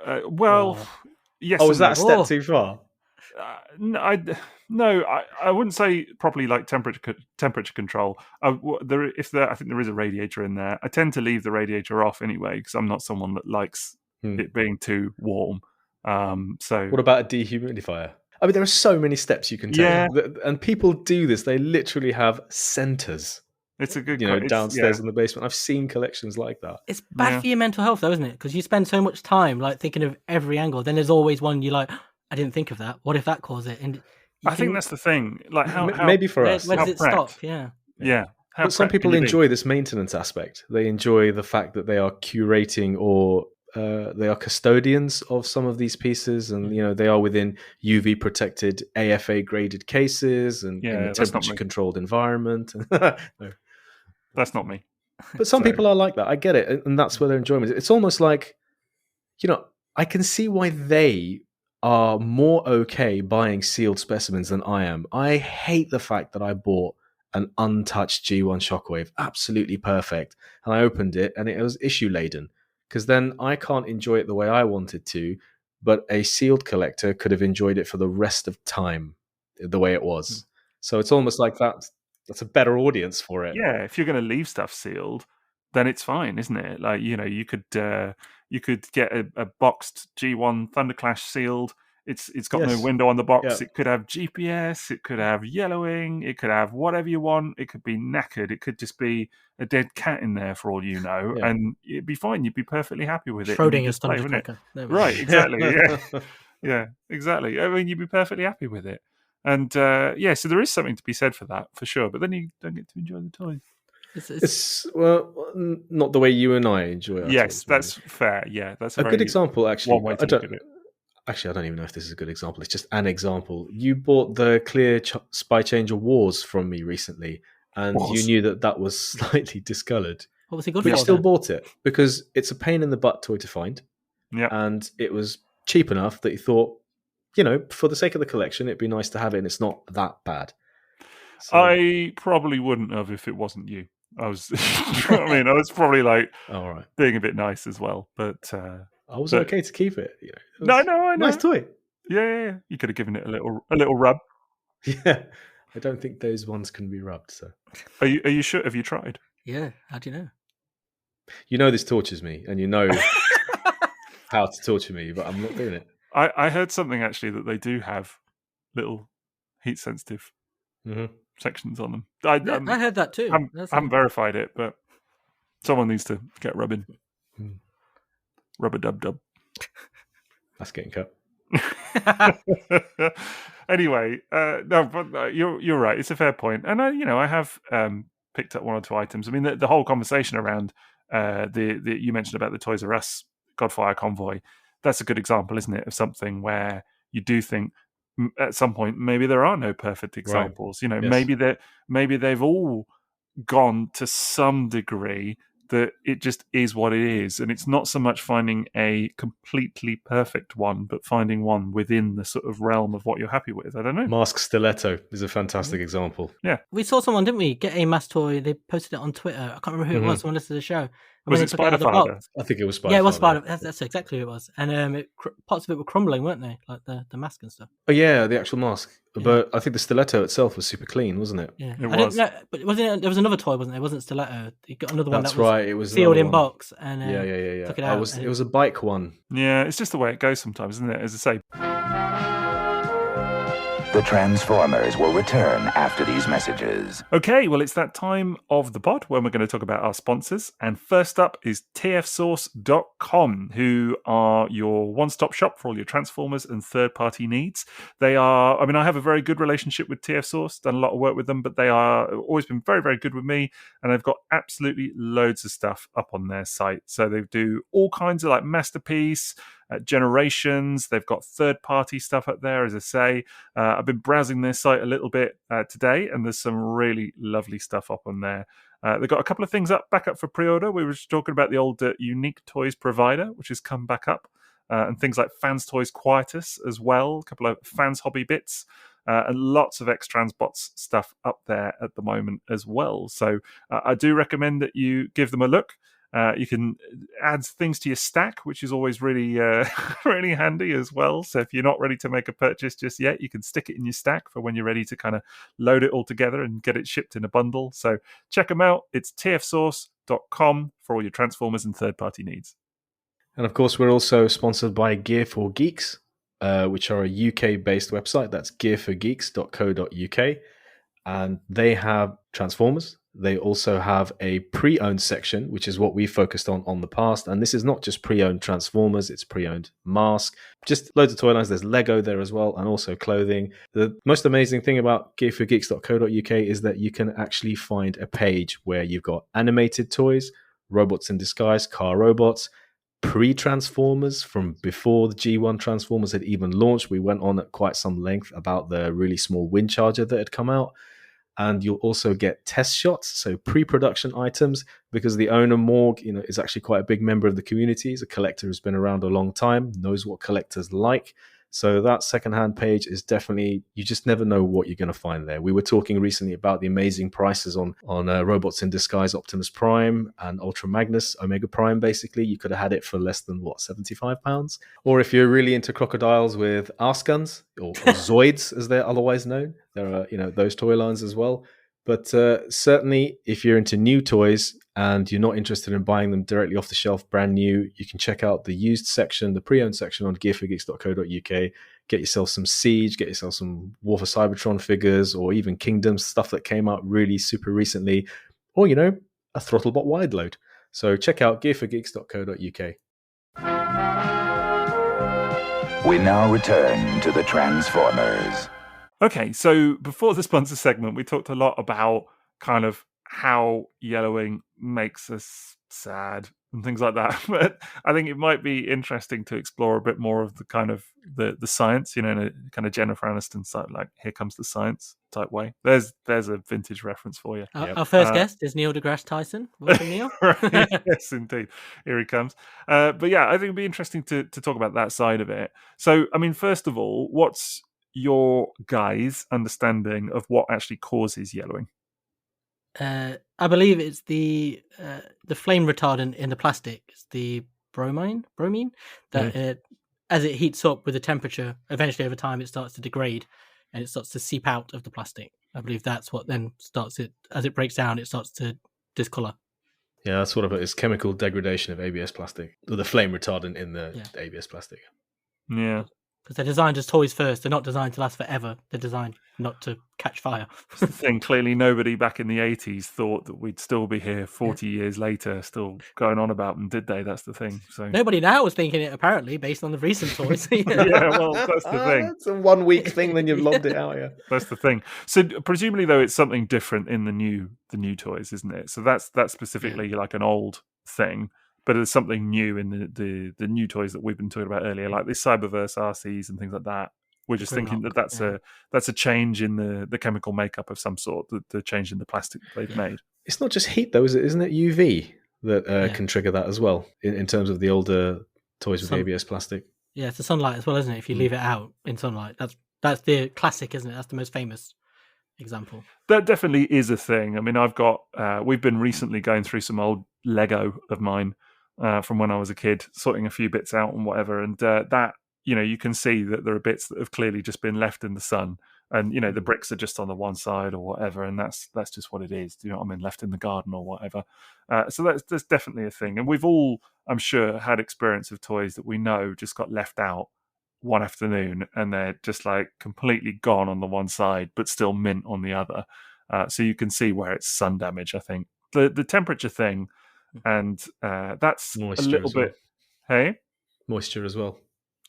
Speaker 1: Yes.
Speaker 2: Oh, is that a step too far?
Speaker 1: No, I wouldn't say properly like temperature control. I think there is a radiator in there. I tend to leave the radiator off anyway because I'm not someone that likes it being too warm. So
Speaker 2: what about a dehumidifier? I mean, there are so many steps you can take, and people do this. They literally have centers.
Speaker 1: It's a good,
Speaker 2: downstairs in the basement. I've seen collections like that.
Speaker 3: It's bad for your mental health, though, isn't it? Because you spend so much time thinking of every angle. Then there's always one you're like, I didn't think of that. What if that caused it? And
Speaker 1: I think that's the thing. Like, how
Speaker 2: maybe for us,
Speaker 3: where does it stop? Yeah.
Speaker 2: But some people enjoy this maintenance aspect. They enjoy the fact that they are curating or they are custodians of some of these pieces, and they are within UV protected, AFA graded cases, and in a temperature controlled environment. No.
Speaker 1: That's not me.
Speaker 2: But some people are like that. I get it, and that's where their enjoyment is. It's almost like, I can see why they are more okay buying sealed specimens than I am. I hate the fact that I bought an untouched G1 Shockwave, absolutely perfect, and I opened it and it was issue laden. Because then I can't enjoy it the way I wanted to but a sealed collector could have enjoyed it for the rest of time the way it was. So it's almost like that's a better audience for it.
Speaker 1: Yeah, if you're going to leave stuff sealed, then it's fine, isn't it? Like, you could get a boxed G1 Thunderclash sealed. It's got no
Speaker 2: Yes.
Speaker 1: window on the box.
Speaker 2: Yeah.
Speaker 1: It could have GPS. It could have yellowing. It could have whatever you want. It could be knackered. It could just be a dead cat in there for all you know,
Speaker 2: Yeah.
Speaker 1: and it'd be fine. You'd be perfectly happy with it.
Speaker 3: Schrodinger's
Speaker 1: Display,
Speaker 3: thunder
Speaker 1: wouldn't it?
Speaker 3: tracker. There we go.
Speaker 1: Right, exactly. Yeah. Yeah, exactly. I mean, you'd be perfectly happy with it. And so there is something to be said for that, for sure. But then you don't get to enjoy the toys.
Speaker 2: It's not the way you and I enjoy our
Speaker 1: Yes,
Speaker 2: toys,
Speaker 1: that's fair. Yeah, that's
Speaker 2: a good example, actually.
Speaker 1: one way to look at it.
Speaker 2: Actually, I don't even know if this is a good example. It's just an example. You bought the clear Spy Changer Wars from me recently, and you knew that was slightly discoloured.
Speaker 3: What was it good
Speaker 2: But
Speaker 3: for?
Speaker 2: you still
Speaker 3: then?
Speaker 2: bought it because it's a pain in the butt toy to find.
Speaker 1: Yeah.
Speaker 2: And it was cheap enough that you thought, for the sake of the collection, it'd be nice to have it, and it's not that bad. So,
Speaker 1: I probably wouldn't have if it wasn't you. I was, you know what I mean? I was probably like
Speaker 2: all right.
Speaker 1: being a bit nice as well. But
Speaker 2: I was okay to keep it.
Speaker 1: No, I know.
Speaker 2: Nice toy.
Speaker 1: Yeah. You could have given it a little rub.
Speaker 2: Yeah. I don't think those ones can be rubbed. So,
Speaker 1: are you sure? Have you tried?
Speaker 3: Yeah. How do you know?
Speaker 2: You know this tortures me, and you know how to torture me, but I'm not doing it.
Speaker 1: I heard something actually that they do have little heat sensitive sections on them. I
Speaker 3: heard that too.
Speaker 1: I haven't verified it, but someone needs to get rubbing. Rubber dub.
Speaker 2: That's getting cut.
Speaker 1: Anyway, no, but you're right. It's a fair point, and I have picked up one or two items. I mean, the whole conversation around the you mentioned about the Toys R Us Godfire convoy. That's a good example, isn't it, of something where you do think at some point maybe there are no perfect examples.
Speaker 2: Right.
Speaker 1: Yes. Maybe they've all gone to some degree that it just is what it is, and it's not so much finding a completely perfect one, but finding one within the sort of realm of what you're happy with. I don't know.
Speaker 2: M.A.S.K Stiletto is a fantastic example.
Speaker 1: Yeah,
Speaker 3: we saw someone, didn't we, get a M.A.S.K toy? They posted it on Twitter. I can't remember who it was. Someone listened to the show.
Speaker 1: Was it Spider-Father?
Speaker 2: I think it was Spider-Father.
Speaker 3: Yeah, it was Spider. That's exactly who it was. And parts of it were crumbling, weren't they? Like the mask and stuff.
Speaker 2: Oh yeah, the actual mask. Yeah. But I think the stiletto itself was super clean, wasn't it?
Speaker 3: Yeah,
Speaker 1: it was.
Speaker 3: But there was another toy, wasn't there? It wasn't stiletto. You got another one.
Speaker 2: That's
Speaker 3: that was
Speaker 2: right. It was
Speaker 3: sealed in box. And
Speaker 2: yeah.
Speaker 3: Took it out.
Speaker 2: It was a bike one.
Speaker 1: Yeah, it's just the way it goes sometimes, isn't it? As I say.
Speaker 4: The Transformers will return after these messages.
Speaker 1: Okay, well, it's that time of the pod when we're going to talk about our sponsors. And first up is TFSauce.com, who are your one-stop shop for all your Transformers and third-party needs. I have a very good relationship with TF Source, done a lot of work with them, but they are always been very, very good with me. And they've got absolutely loads of stuff up on their site. So they do all kinds of like Masterpiece, Generations. They've got third-party stuff up there, as I say. I've been browsing their site a little bit today, and there's some really lovely stuff up on there. They've got a couple of things back up for pre-order. We were just talking about the old Unique Toys Provider, which has come back up, and things like Fans Toys Quietus as well, a couple of Fans Hobby bits, and lots of X-Transbots stuff up there at the moment as well. So I do recommend that you give them a look. You can add things to your stack, which is always really, really handy as well. So if you're not ready to make a purchase just yet, you can stick it in your stack for when you're ready to kind of load it all together and get it shipped in a bundle. So check them out. It's tfsource.com for all your Transformers and third-party needs.
Speaker 2: And of course, we're also sponsored by Gear for Geeks, which are a UK-based website. That's gearforgeeks.co.uk. And they have Transformers. They also have a pre-owned section, which is what we focused on the past. And this is not just pre-owned Transformers, it's pre-owned M.A.S.K. Just loads of toy lines. There's Lego there as well, and also clothing. The most amazing thing about gearforgeeks.co.uk is that you can actually find a page where you've got animated toys, robots in disguise, car robots, pre-Transformers from before the G1 Transformers had even launched. We went on at quite some length about the really small wind charger that had come out. And you'll also get test shots, so pre-production items, because the owner, Morg, is actually quite a big member of the community. He's a collector who's been around a long time, knows what collectors like. So that secondhand page is definitely, you just never know what you're going to find there. We were talking recently about the amazing prices on Robots in Disguise Optimus Prime and Ultra Magnus Omega Prime. Basically, you could have had it for less than £75. Or if you're really into crocodiles with arse guns or Zoids, as they're otherwise known, there are those toy lines as well. But certainly, if you're into new toys and you're not interested in buying them directly off the shelf, brand new, you can check out the used section, the pre-owned section on gearforgeeks.co.uk. Get yourself some Siege, get yourself some War for Cybertron figures, or even Kingdoms, stuff that came out really super recently, or, a Throttlebot wide load. So check out gearforgeeks.co.uk.
Speaker 4: We now return to the Transformers.
Speaker 1: Okay, so before the sponsor segment, we talked a lot about kind of how yellowing makes us sad and things like that. But I think it might be interesting to explore a bit more of the kind of the science, in a kind of Jennifer Aniston style, like Here Comes the Science type way. There's a vintage reference for you.
Speaker 3: Our first guest is Neil deGrasse Tyson. Welcome, Neil.
Speaker 1: Right, yes, indeed. Here he comes. But yeah, I think it'd be interesting to talk about that side of it. So, I mean, first of all, what's your guys' understanding of what actually causes yellowing?
Speaker 3: I believe it's the flame retardant in the plastic. It's the bromine that as it heats up with the temperature, eventually over time it starts to degrade and it starts to seep out of the plastic. I believe that's what then starts it. As it breaks down, it starts to discolor.
Speaker 2: Yeah, that's sort of it's chemical degradation of ABS plastic, or the flame retardant in the ABS plastic.
Speaker 1: Yeah.
Speaker 3: Because they're designed as toys first. They're not designed to last forever. They're designed not to catch fire.
Speaker 1: The thing, clearly nobody back in the 80s thought that we'd still be here 40 years later, still going on about them, did they? That's the thing. So
Speaker 3: nobody now was thinking it, apparently, based on the recent toys.
Speaker 1: Yeah, well, that's the thing.
Speaker 2: It's a 1 week thing, then you've lobbed it out, yeah.
Speaker 1: That's the thing. So presumably, though, it's something different in the new toys, isn't it? So that's specifically like an old thing. But there's something new in the new toys that we've been talking about earlier, like this Cyberverse RCs and things like that. We're just thinking that's a change in the chemical makeup of some sort, the change in the plastic they've made.
Speaker 2: It's not just heat, though, isn't it? UV that can trigger that as well, in terms of the older toys with ABS plastic.
Speaker 3: Yeah, it's the sunlight as well, isn't it? If you leave it out in sunlight, that's the classic, isn't it? That's the most famous example.
Speaker 1: That definitely is a thing. I mean, we've been recently going through some old Lego of mine from when I was a kid, sorting a few bits out and whatever, and that, you can see that there are bits that have clearly just been left in the sun, and the bricks are just on the one side or whatever, and that's just what it is. Do you know what I mean? Left in the garden or whatever. So that's definitely a thing, and we've all, I'm sure, had experience of toys that we know just got left out one afternoon and they're just like completely gone on the one side but still mint on the other. So you can see where it's sun damage. I think the temperature thing, and that's
Speaker 2: moisture
Speaker 1: a little bit
Speaker 2: moisture as well,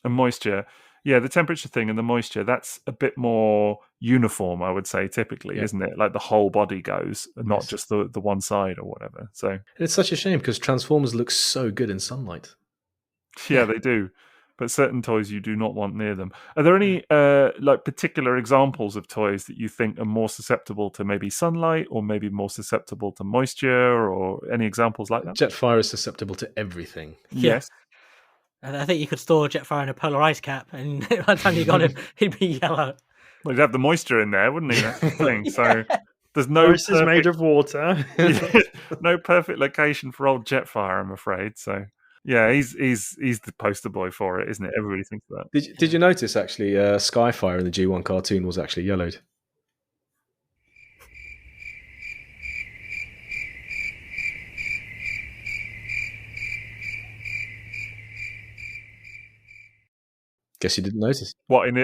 Speaker 1: and moisture. Yeah, the temperature thing and the moisture, that's a bit more uniform, I would say, typically, isn't it? Like the whole body goes, and not just the one side or whatever. So
Speaker 2: and it's such a shame because Transformers look so good in sunlight.
Speaker 1: Yeah, they do. But certain toys you do not want near them. Are there any like particular examples of toys that you think are more susceptible to maybe sunlight, or maybe more susceptible to moisture, or any examples like that?
Speaker 2: Jetfire is susceptible to everything.
Speaker 1: Yes.
Speaker 3: And I think you could store Jetfire in a polar ice cap, and by the time you got him, he'd be yellow.
Speaker 1: Well, he'd have the moisture in there, wouldn't he? That's the thing. So there's no
Speaker 2: Ice is made of water.
Speaker 1: No perfect location for old Jetfire, I'm afraid. So yeah, he's the poster boy for it, isn't it? Everybody thinks that.
Speaker 2: Did you notice actually Skyfire in the G1 cartoon was actually yellowed? Guess you didn't notice.
Speaker 1: What in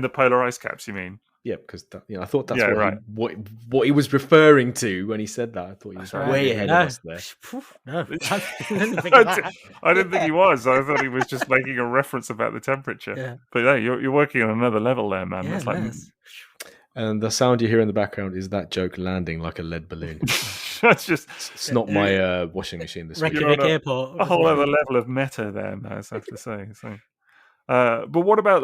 Speaker 1: the polar ice caps? You mean?
Speaker 2: Yeah, because I thought that's
Speaker 1: right.
Speaker 2: what he was referring to when he said that. I thought he was way ahead of us there.
Speaker 3: No,
Speaker 1: I didn't think he was. I thought he was just making a reference about the temperature.
Speaker 3: Yeah.
Speaker 1: But yeah, you're working on another level there, man.
Speaker 3: Yeah,
Speaker 1: That's like
Speaker 2: and the sound you hear in the background is that joke landing like a lead balloon.
Speaker 1: that's just.
Speaker 2: It's not my washing machine this week.
Speaker 3: Reykjavik Airport.
Speaker 1: A whole other level of meta there, man, I have to say. So. But what about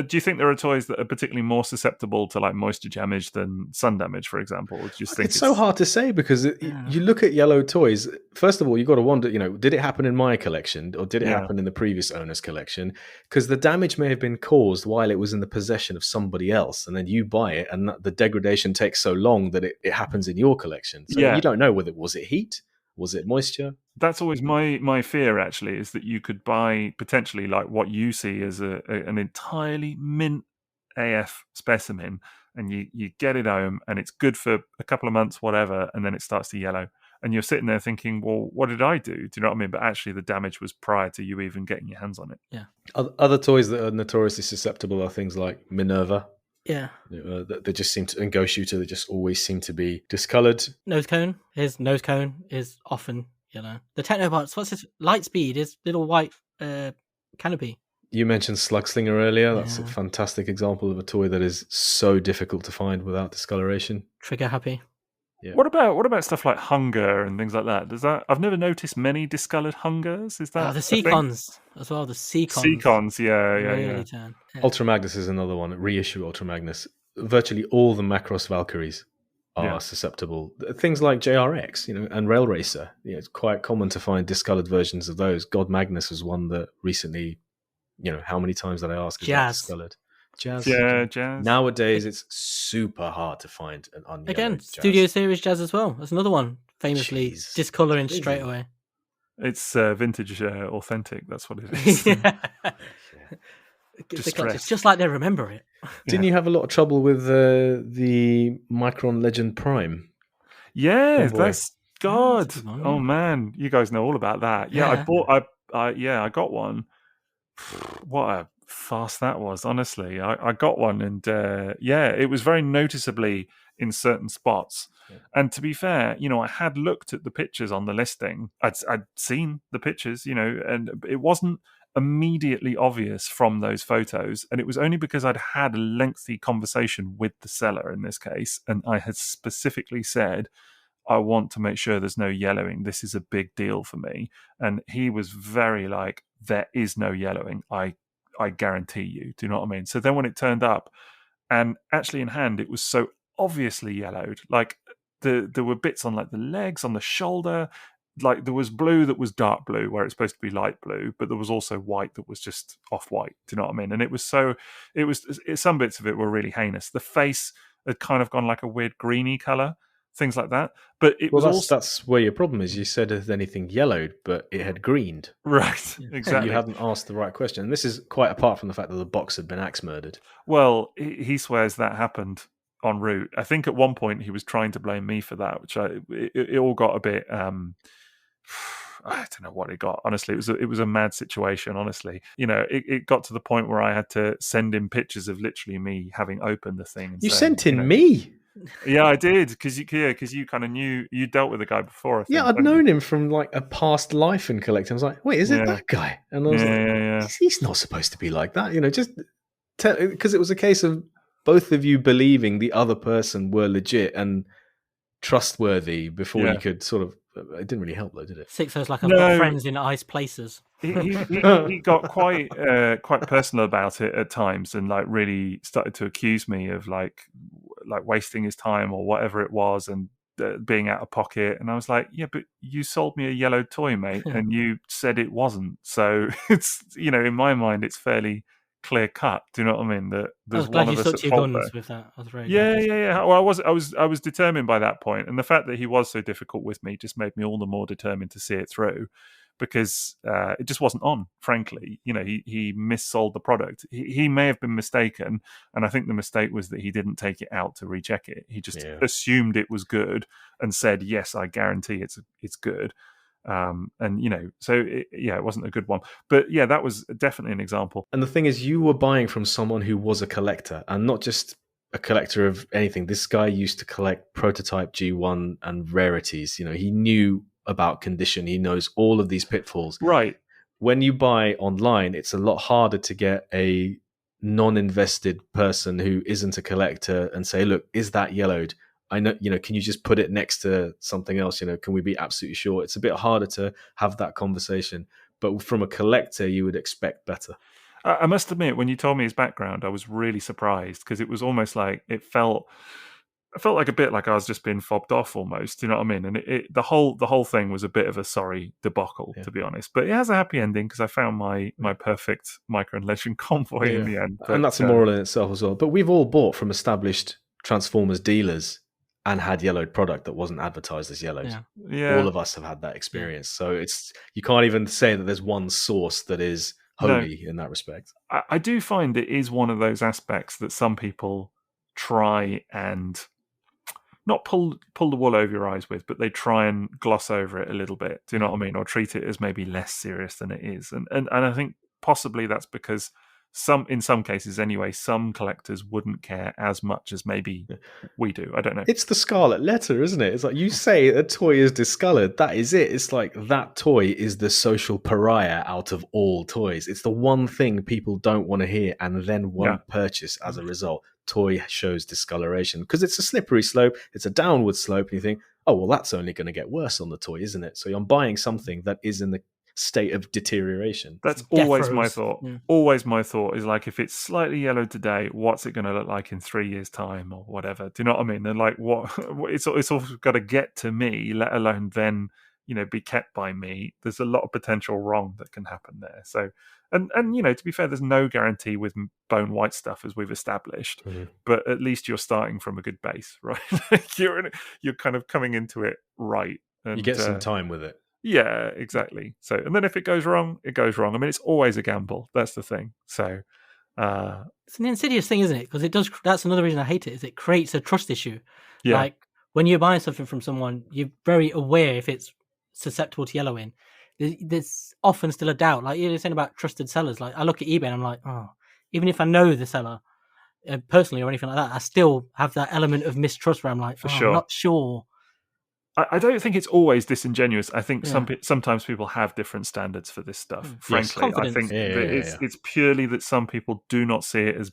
Speaker 1: do you think there are toys that are particularly more susceptible to like moisture damage than sun damage, for example? Or do you just think
Speaker 2: It's so hard to say because you look at yellow toys. First of all, you got to wonder, did it happen in my collection or did it happen in the previous owner's collection? Because the damage may have been caused while it was in the possession of somebody else, and then you buy it, and the degradation takes so long that it happens in your collection. So you don't know whether was it heat, was it moisture.
Speaker 1: That's always my fear, actually, is that you could buy potentially like what you see as an entirely mint AF specimen, and you get it home and it's good for a couple of months, whatever, and then it starts to yellow. And you're sitting there thinking, well, what did I do? Do you know what I mean? But actually the damage was prior to you even getting your hands on it.
Speaker 3: Yeah.
Speaker 2: Other toys that are notoriously susceptible are things like Minerva.
Speaker 3: Yeah.
Speaker 2: They just seem to, and Ghost Shooter, they just always seem to be discoloured.
Speaker 3: Nose cone. His nose cone is often yellow. The Technobots, what's his Lightspeed, his little white canopy.
Speaker 2: You mentioned Slugslinger earlier. That's a fantastic example of a toy that is so difficult to find without discoloration.
Speaker 3: Trigger happy.
Speaker 1: Yeah. What about stuff like Hunger and things like that? I've never noticed many discoloured Hungers. Is that
Speaker 3: the Seacons as well? The Seacons.
Speaker 1: Seacons, yeah.
Speaker 3: Really turn. Yeah.
Speaker 2: Ultra Magnus is another one. Reissue Ultra Magnus. Virtually all the Macross Valkyries are susceptible. Things like JRX, and Rail Racer. It's quite common to find discoloured versions of those. God Magnus was one that recently. How many times did I ask? Is that discoloured? Jazz.
Speaker 1: Yeah, Jazz.
Speaker 2: Nowadays, it's super hard to find an unyellowed
Speaker 3: Again,
Speaker 2: Jazz.
Speaker 3: Studio Series Jazz as well. That's another one, famously discolouring straight away.
Speaker 1: It's vintage authentic. That's what it is.
Speaker 3: It's just like they remember it.
Speaker 2: Didn't you have a lot of trouble with the Micron Legend Prime?
Speaker 1: Yeah, that's God. Oh man, you guys know all about that. Yeah, I got one. What a farce that was, honestly. I got one, and it was very noticeably in certain spots. Yeah. And to be fair, I had looked at the pictures on the listing. I'd seen the pictures, and it wasn't immediately obvious from those photos. And it was only because I'd had a lengthy conversation with the seller in this case, and I had specifically said, I want to make sure there's no yellowing. This is a big deal for me. And he was very like, there is no yellowing. I guarantee you. Do you know what I mean? So then when it turned up, and actually in hand, it was so obviously yellowed. Like there were bits on like the legs, on the shoulder. Like there was blue that was dark blue where it's supposed to be light blue, but there was also white that was just off-white. Do you know what I mean? And it was some bits of it were really heinous. The face had kind of gone like a weird greeny color. Things like that, but
Speaker 2: that's where your problem is. You said if anything yellowed, but it had greened.
Speaker 1: Right, exactly.
Speaker 2: You hadn't asked the right question. And this is quite apart from the fact that the box had been axe murdered.
Speaker 1: Well, he swears that happened en route. I think at one point he was trying to blame me for that, which it all got a bit. I don't know what it got. Honestly, it was a mad situation. Honestly, it got to the point where I had to send him pictures of literally me having opened the thing. And
Speaker 2: you sent in me.
Speaker 1: Yeah, I did because you kind of knew you dealt with the guy before. I think,
Speaker 2: I'd known him from like a past life in collecting. I was like, wait, is it that guy? And I was like, he's not supposed to be like that, just because it was a case of both of you believing the other person were legit and trustworthy before you could sort of. It didn't really help though, did it?
Speaker 3: Sixo's like I've got friends in ice places.
Speaker 1: He got quite personal about it at times, and like really started to accuse me of like wasting his time or whatever it was, and being out of pocket. And I was like, yeah, but you sold me a yellow toy, mate, and you said it wasn't. So it's in my mind, it's fairly clear cut. Do you know what I mean? That there's
Speaker 3: I was glad
Speaker 1: one
Speaker 3: you
Speaker 1: of us
Speaker 3: stuck to your guns with that. I was very
Speaker 1: yeah. Well, I was determined by that point, and the fact that he was so difficult with me just made me all the more determined to see it through, because it just wasn't on. Frankly, he missold the product. He may have been mistaken, and I think the mistake was that he didn't take it out to recheck it. He just assumed it was good and said, "Yes, I guarantee it's good." It wasn't a good one, but that was definitely an example.
Speaker 2: And the thing is, you were buying from someone who was a collector, and not just a collector of anything. This guy used to collect prototype G1 and rarities. He knew about condition. He knows all of these pitfalls.
Speaker 1: Right.
Speaker 2: When you buy online, it's a lot harder to get a non-invested person who isn't a collector and say, look, is that yellowed? I know, can you just put it next to something else? Can we be absolutely sure? It's a bit harder to have that conversation, but from a collector, you would expect better.
Speaker 1: I must admit, when you told me his background, I was really surprised because it was almost like I felt like a bit like I was just being fobbed off almost. You know what I mean? And the whole thing was a bit of a sorry debacle, to be honest. But it has a happy ending because I found my perfect Micro and Legend convoy in the end. But,
Speaker 2: and that's a moral in itself as well. But we've all bought from established Transformers dealers and had yellowed product that wasn't advertised as yellowed.
Speaker 1: Yeah.
Speaker 2: All of us have had that experience. So you can't even say that there's one source that is holy in that respect.
Speaker 1: I do find it is one of those aspects that some people try and not pull the wool over your eyes with, but they try and gloss over it a little bit. Do you know what I mean? Or treat it as maybe less serious than it is. And I think possibly that's because in some cases anyway, some collectors wouldn't care as much as maybe we do. I don't know.
Speaker 2: It's the scarlet letter, isn't it? It's like you say a toy is discolored. That is it. It's like that toy is the social pariah out of all toys. It's the one thing people don't want to hear and then won't purchase as a result. Toy shows discoloration because it's a slippery slope. It's a downward slope. And you think, oh, well, that's only going to get worse on the toy, isn't it? So I'm buying something that is in the state of deterioration.
Speaker 1: That's always my thought. Always my thought is like, if it's slightly yellow today, what's it going to look like in 3 years' time or whatever? Do you know what I mean? And like, what it's also got to get to me, let alone then, be kept by me. There's a lot of potential wrong that can happen there. So, and to be fair, there's no guarantee with bone white stuff, as we've established. But at least you're starting from a good base, right? you're kind of coming into it right. And
Speaker 2: you get some time with it.
Speaker 1: Yeah, exactly. So, and then if it goes wrong, it goes wrong. I mean, it's always a gamble. That's the thing. So,
Speaker 3: it's an insidious thing, isn't it? Because it does. That's another reason I hate it. Is it creates a trust issue.
Speaker 1: Yeah.
Speaker 3: Like when you're buying something from someone, you're very aware if it's susceptible to yellowing. There's often still a doubt. Like you're saying about trusted sellers. Like I look at eBay and I'm like, oh, even if I know the seller personally or anything like that, I still have that element of mistrust where I'm like,
Speaker 1: sure.
Speaker 3: I'm not sure.
Speaker 1: I don't think it's always disingenuous. I think sometimes people have different standards for this stuff. Frankly, I think it's purely that some people do not see it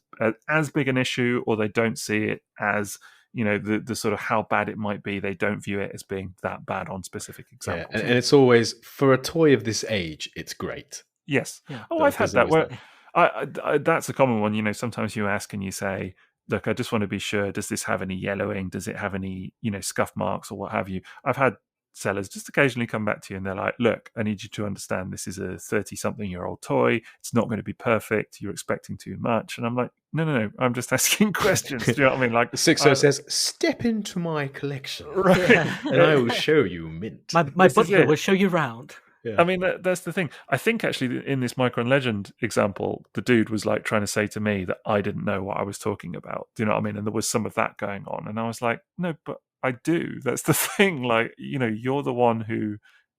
Speaker 1: as big an issue, or they don't see it as the sort of how bad it might be. They don't view it as being that bad on specific examples.
Speaker 2: Yeah, and it's always for a toy of this age, it's great.
Speaker 1: Yes. Yeah. Oh, I've had that. Where I that's a common one. Sometimes you ask and you say, look, I just want to be sure, does this have any yellowing? Does it have any, scuff marks or what have you? I've had sellers just occasionally come back to you and they're like, look, I need you to understand this is a 30-something-year-old toy. It's not going to be perfect. You're expecting too much. And I'm like, no, I'm just asking questions. Do you know what I mean? Like
Speaker 2: Sixo says, step into my collection.
Speaker 1: Right.
Speaker 3: Yeah.
Speaker 2: And I will show you mint.
Speaker 3: My butler will show you round.
Speaker 2: Yeah.
Speaker 1: I mean, that's the thing. I think actually in this Micro and Legend example, the dude was like trying to say to me that I didn't know what I was talking about. Do you know what I mean? And there was some of that going on. And I was like, no, but I do. That's the thing. Like, you're the one who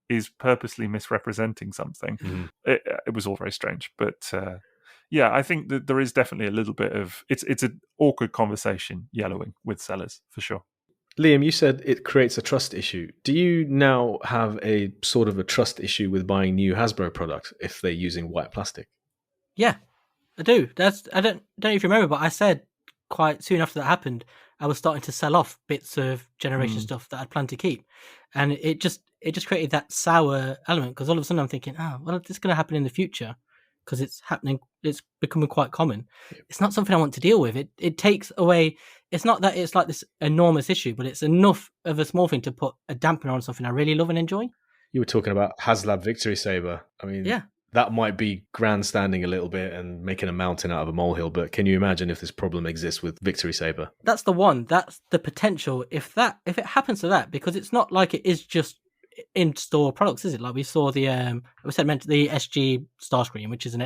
Speaker 1: is purposely misrepresenting something.
Speaker 2: Mm-hmm.
Speaker 1: It was all very strange. But yeah, I think that there is definitely a little bit of, it's an awkward conversation yellowing with sellers for sure.
Speaker 2: Liam, you said it creates a trust issue. Do you now have a sort of a trust issue with buying new Hasbro products if they're using white plastic?
Speaker 3: Yeah, I do. I don't know if you remember, but I said quite soon after that happened, I was starting to sell off bits of Generation stuff that I'd planned to keep, and it just created that sour element because all of a sudden I'm thinking, oh, well, this is going to happen in the future because it's happening. It's becoming quite common. It's not something I want to deal with. It takes away. It's not that it's like this enormous issue, but it's enough of a small thing to put a dampener on something I really love and enjoy.
Speaker 2: You were talking about HasLab Victory Saber. I mean, that might be grandstanding a little bit and making a mountain out of a molehill, but can you imagine if this problem exists with Victory Saber?
Speaker 3: That's the one. That's the potential. If it happens to that, because it's not like it is just in-store products, is it? Like we saw the the SG Starscream, which is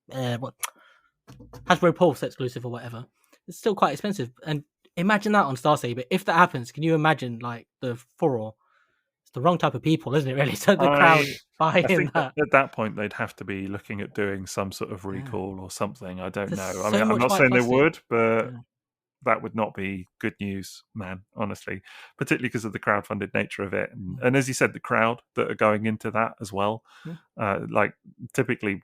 Speaker 3: Hasbro Pulse exclusive or whatever. It's still quite expensive. And imagine that on Star Saber. If that happens, can you imagine like the furore? It's the wrong type of people, isn't it, really? So the crowd buying
Speaker 1: I think
Speaker 3: that.
Speaker 1: At that point, they'd have to be looking at doing some sort of recall or something. I don't know. I mean,
Speaker 3: so
Speaker 1: I'm not saying they
Speaker 3: plastic.
Speaker 1: would, but that would not be good news, man, honestly, particularly because of the crowdfunded nature of it. And as you said, the crowd that are going into that as well, like typically,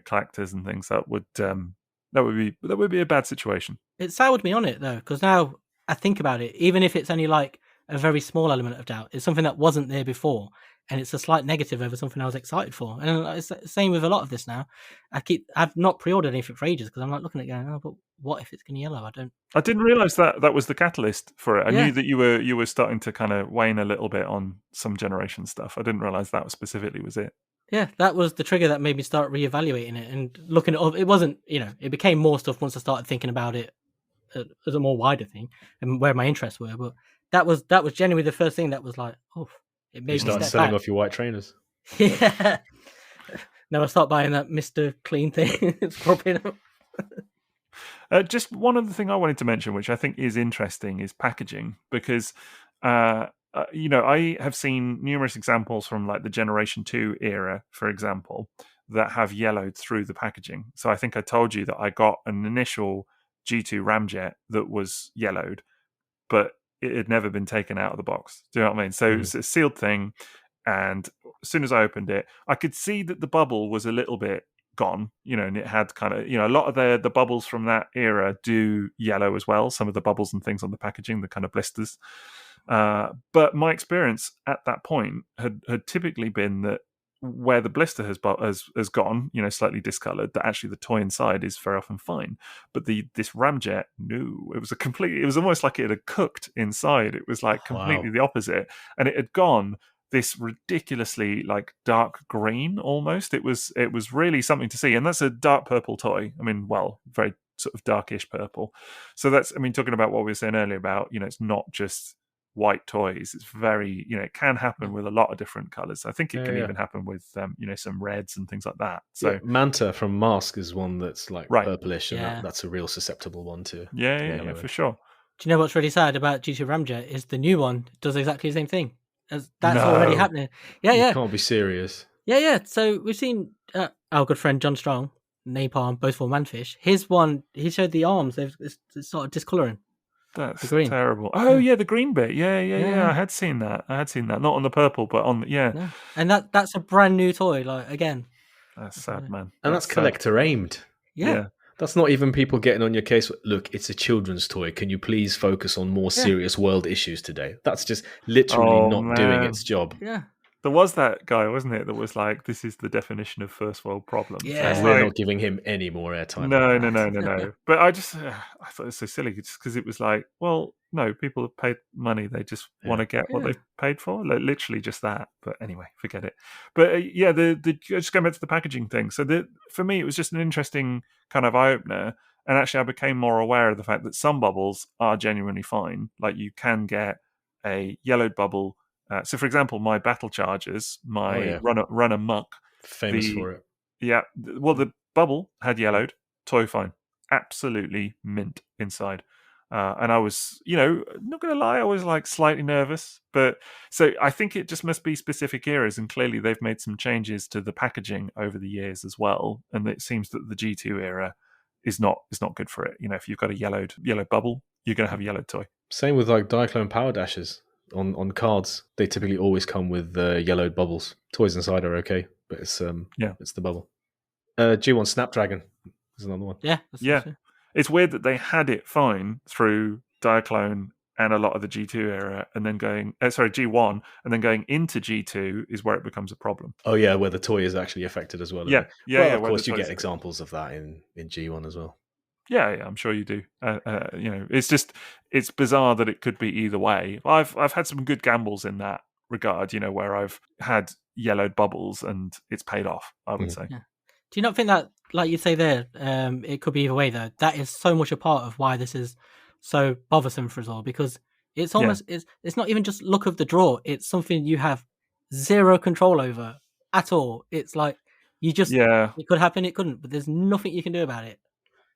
Speaker 1: collectors and things, that would be a bad situation.
Speaker 3: It soured me on it though, because now I think about it, even if it's only like a very small element of doubt. It's something that wasn't there before, and it's a slight negative over something I was excited for. And it's the same with a lot of this now. I've not pre-ordered anything for ages because I'm like looking at it going, oh, but what if it's going to yellow?
Speaker 1: I didn't realise that was the catalyst for it. I
Speaker 3: Yeah.
Speaker 1: knew that you were starting to kind of wane a little bit on some generation stuff. I didn't realise that specifically was it.
Speaker 3: Yeah, that was the trigger that made me start reevaluating it and looking at it. It wasn't, it became more stuff once I started thinking about it as a more wider thing and where my interests were. But that was genuinely the first thing that was like, oh, it made me
Speaker 2: start
Speaker 3: step
Speaker 2: selling
Speaker 3: back.
Speaker 2: off your white trainers.
Speaker 3: Yeah. Now I start buying that Mr. Clean thing. It's cropping up.
Speaker 1: Just one other thing I wanted to mention, which I think is interesting, is packaging, because I have seen numerous examples from like the Generation 2 era, for example, that have yellowed through the packaging. So I think I told you that I got an initial G2 Ramjet that was yellowed, but it had never been taken out of the box. Do you know what I mean? So it's a sealed thing, and as soon as I opened it, I could see that the bubble was a little bit gone, and it had kind of, a lot of the bubbles from that era do yellow as well. Some of the bubbles and things on the packaging, the kind of blisters. But my experience at that point had typically been that where the blister has gone, slightly discolored, that actually the toy inside is very often fine. But this Ramjet, no, it was almost like it had cooked inside. It was like completely the opposite, and it had gone this ridiculously like dark green almost. It was really something to see, and that's a dark purple toy. I mean, well, very sort of darkish purple. So that's, talking about what we were saying earlier about, it's not just white toys. It's very, it can happen with a lot of different colors. I think it can even happen with some reds and things like that. So
Speaker 2: Manta from M.A.S.K is one that's like purplish, and that's a real susceptible one to
Speaker 1: yeah, for sure.
Speaker 3: Do you know what's really sad about G2 Ramjet is the new one does exactly the same thing. That's already happening. Yeah.
Speaker 2: You can't be serious.
Speaker 3: Yeah. So we've seen our good friend John Strong, Napalm, both for Manfish. His one, he showed the arms. It's sort of discolouring.
Speaker 1: That's terrible. Oh yeah, the green bit. Yeah. I had seen that. Not on the purple, but on
Speaker 3: yeah. And that's a brand new toy. Like again,
Speaker 1: that's sad, man.
Speaker 2: And that's collector aimed.
Speaker 3: Yeah.
Speaker 2: That's not even people getting on your case. Look, it's a children's toy. Can you please focus on more serious world issues today? That's just literally not doing its job.
Speaker 3: Yeah.
Speaker 1: There was that guy, wasn't it, that was like, this is the definition of first world problems.
Speaker 3: Yeah.
Speaker 2: And we're not giving him any more airtime.
Speaker 1: No. But I thought it was so silly just because it was like, well, no, people have paid money. They just want to get what they've paid for. Like, literally just that. But anyway, forget it. But just going back to the packaging thing. So for me, it was just an interesting kind of eye-opener. And actually, I became more aware of the fact that some bubbles are genuinely fine. Like you can get a yellowed bubble. So, for example, my battle chargers, my run amok,
Speaker 2: famous for it.
Speaker 1: Yeah, well, the bubble had yellowed, toy fine, absolutely mint inside, and I was, not gonna lie, I was like slightly nervous, but so I think it just must be specific eras, and clearly they've made some changes to the packaging over the years as well, and it seems that the G2 era is not good for it. If you've got a yellowed bubble, you're gonna have a yellowed toy.
Speaker 2: Same with like Diaclone power dashes. On cards, they typically always come with yellowed bubbles. Toys inside are okay, but it's the bubble. G1 Snapdragon is another one.
Speaker 3: Yeah.
Speaker 1: It's weird that they had it fine through Diaclone and a lot of the G2 era, and then G1, and then going into G2 is where it becomes a problem.
Speaker 2: Oh yeah, where the toy is actually affected as well.
Speaker 1: Yeah.
Speaker 2: Of course, you get examples of that in G1 as well.
Speaker 1: Yeah, I'm sure you do. It's bizarre that it could be either way. I've had some good gambles in that regard, where I've had yellowed bubbles and it's paid off, I would say.
Speaker 3: Yeah. Do you not think that, like you say there, it could be either way though? That is so much a part of why this is so bothersome for us all, because it's almost it's not even just look of the draw. It's something you have zero control over at all. It's like you just it could happen, it couldn't, but there's nothing you can do about it.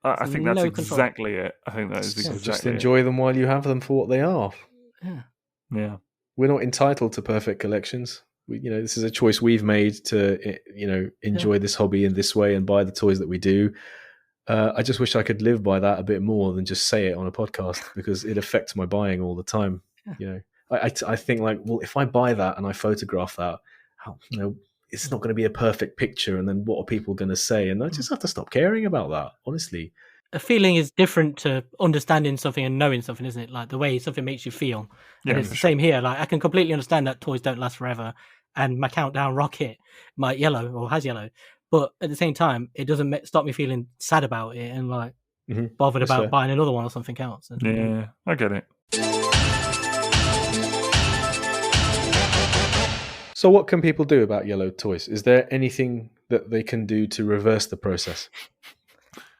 Speaker 1: I think that's exactly it. I think that is exactly
Speaker 2: just enjoy them while you have them for what they are.
Speaker 1: Yeah.
Speaker 2: We're not entitled to perfect collections. This is a choice we've made to, enjoy this hobby in this way and buy the toys that we do. I just wish I could live by that a bit more than just say it on a podcast, because it affects my buying all the time. I think like, well, if I buy that and I photograph that, it's not going to be a perfect picture, and then what are people going to say? And I just have to stop caring about that, honestly.
Speaker 3: a feeling is different to understanding something and knowing something, isn't it? Like the way something makes you feel. And
Speaker 1: Yeah,
Speaker 3: it's
Speaker 1: for
Speaker 3: the
Speaker 1: sure.
Speaker 3: same here. Like I can completely understand that toys don't last forever, and my countdown rocket might yellow or has yellow, but at the same time, it doesn't stop me feeling sad about it and like bothered
Speaker 2: That's
Speaker 3: about
Speaker 2: fair.
Speaker 3: buying another one or something else. And,
Speaker 1: Yeah, I get it.
Speaker 2: So what can people do about yellow toys? Is there anything that they can do to reverse the process?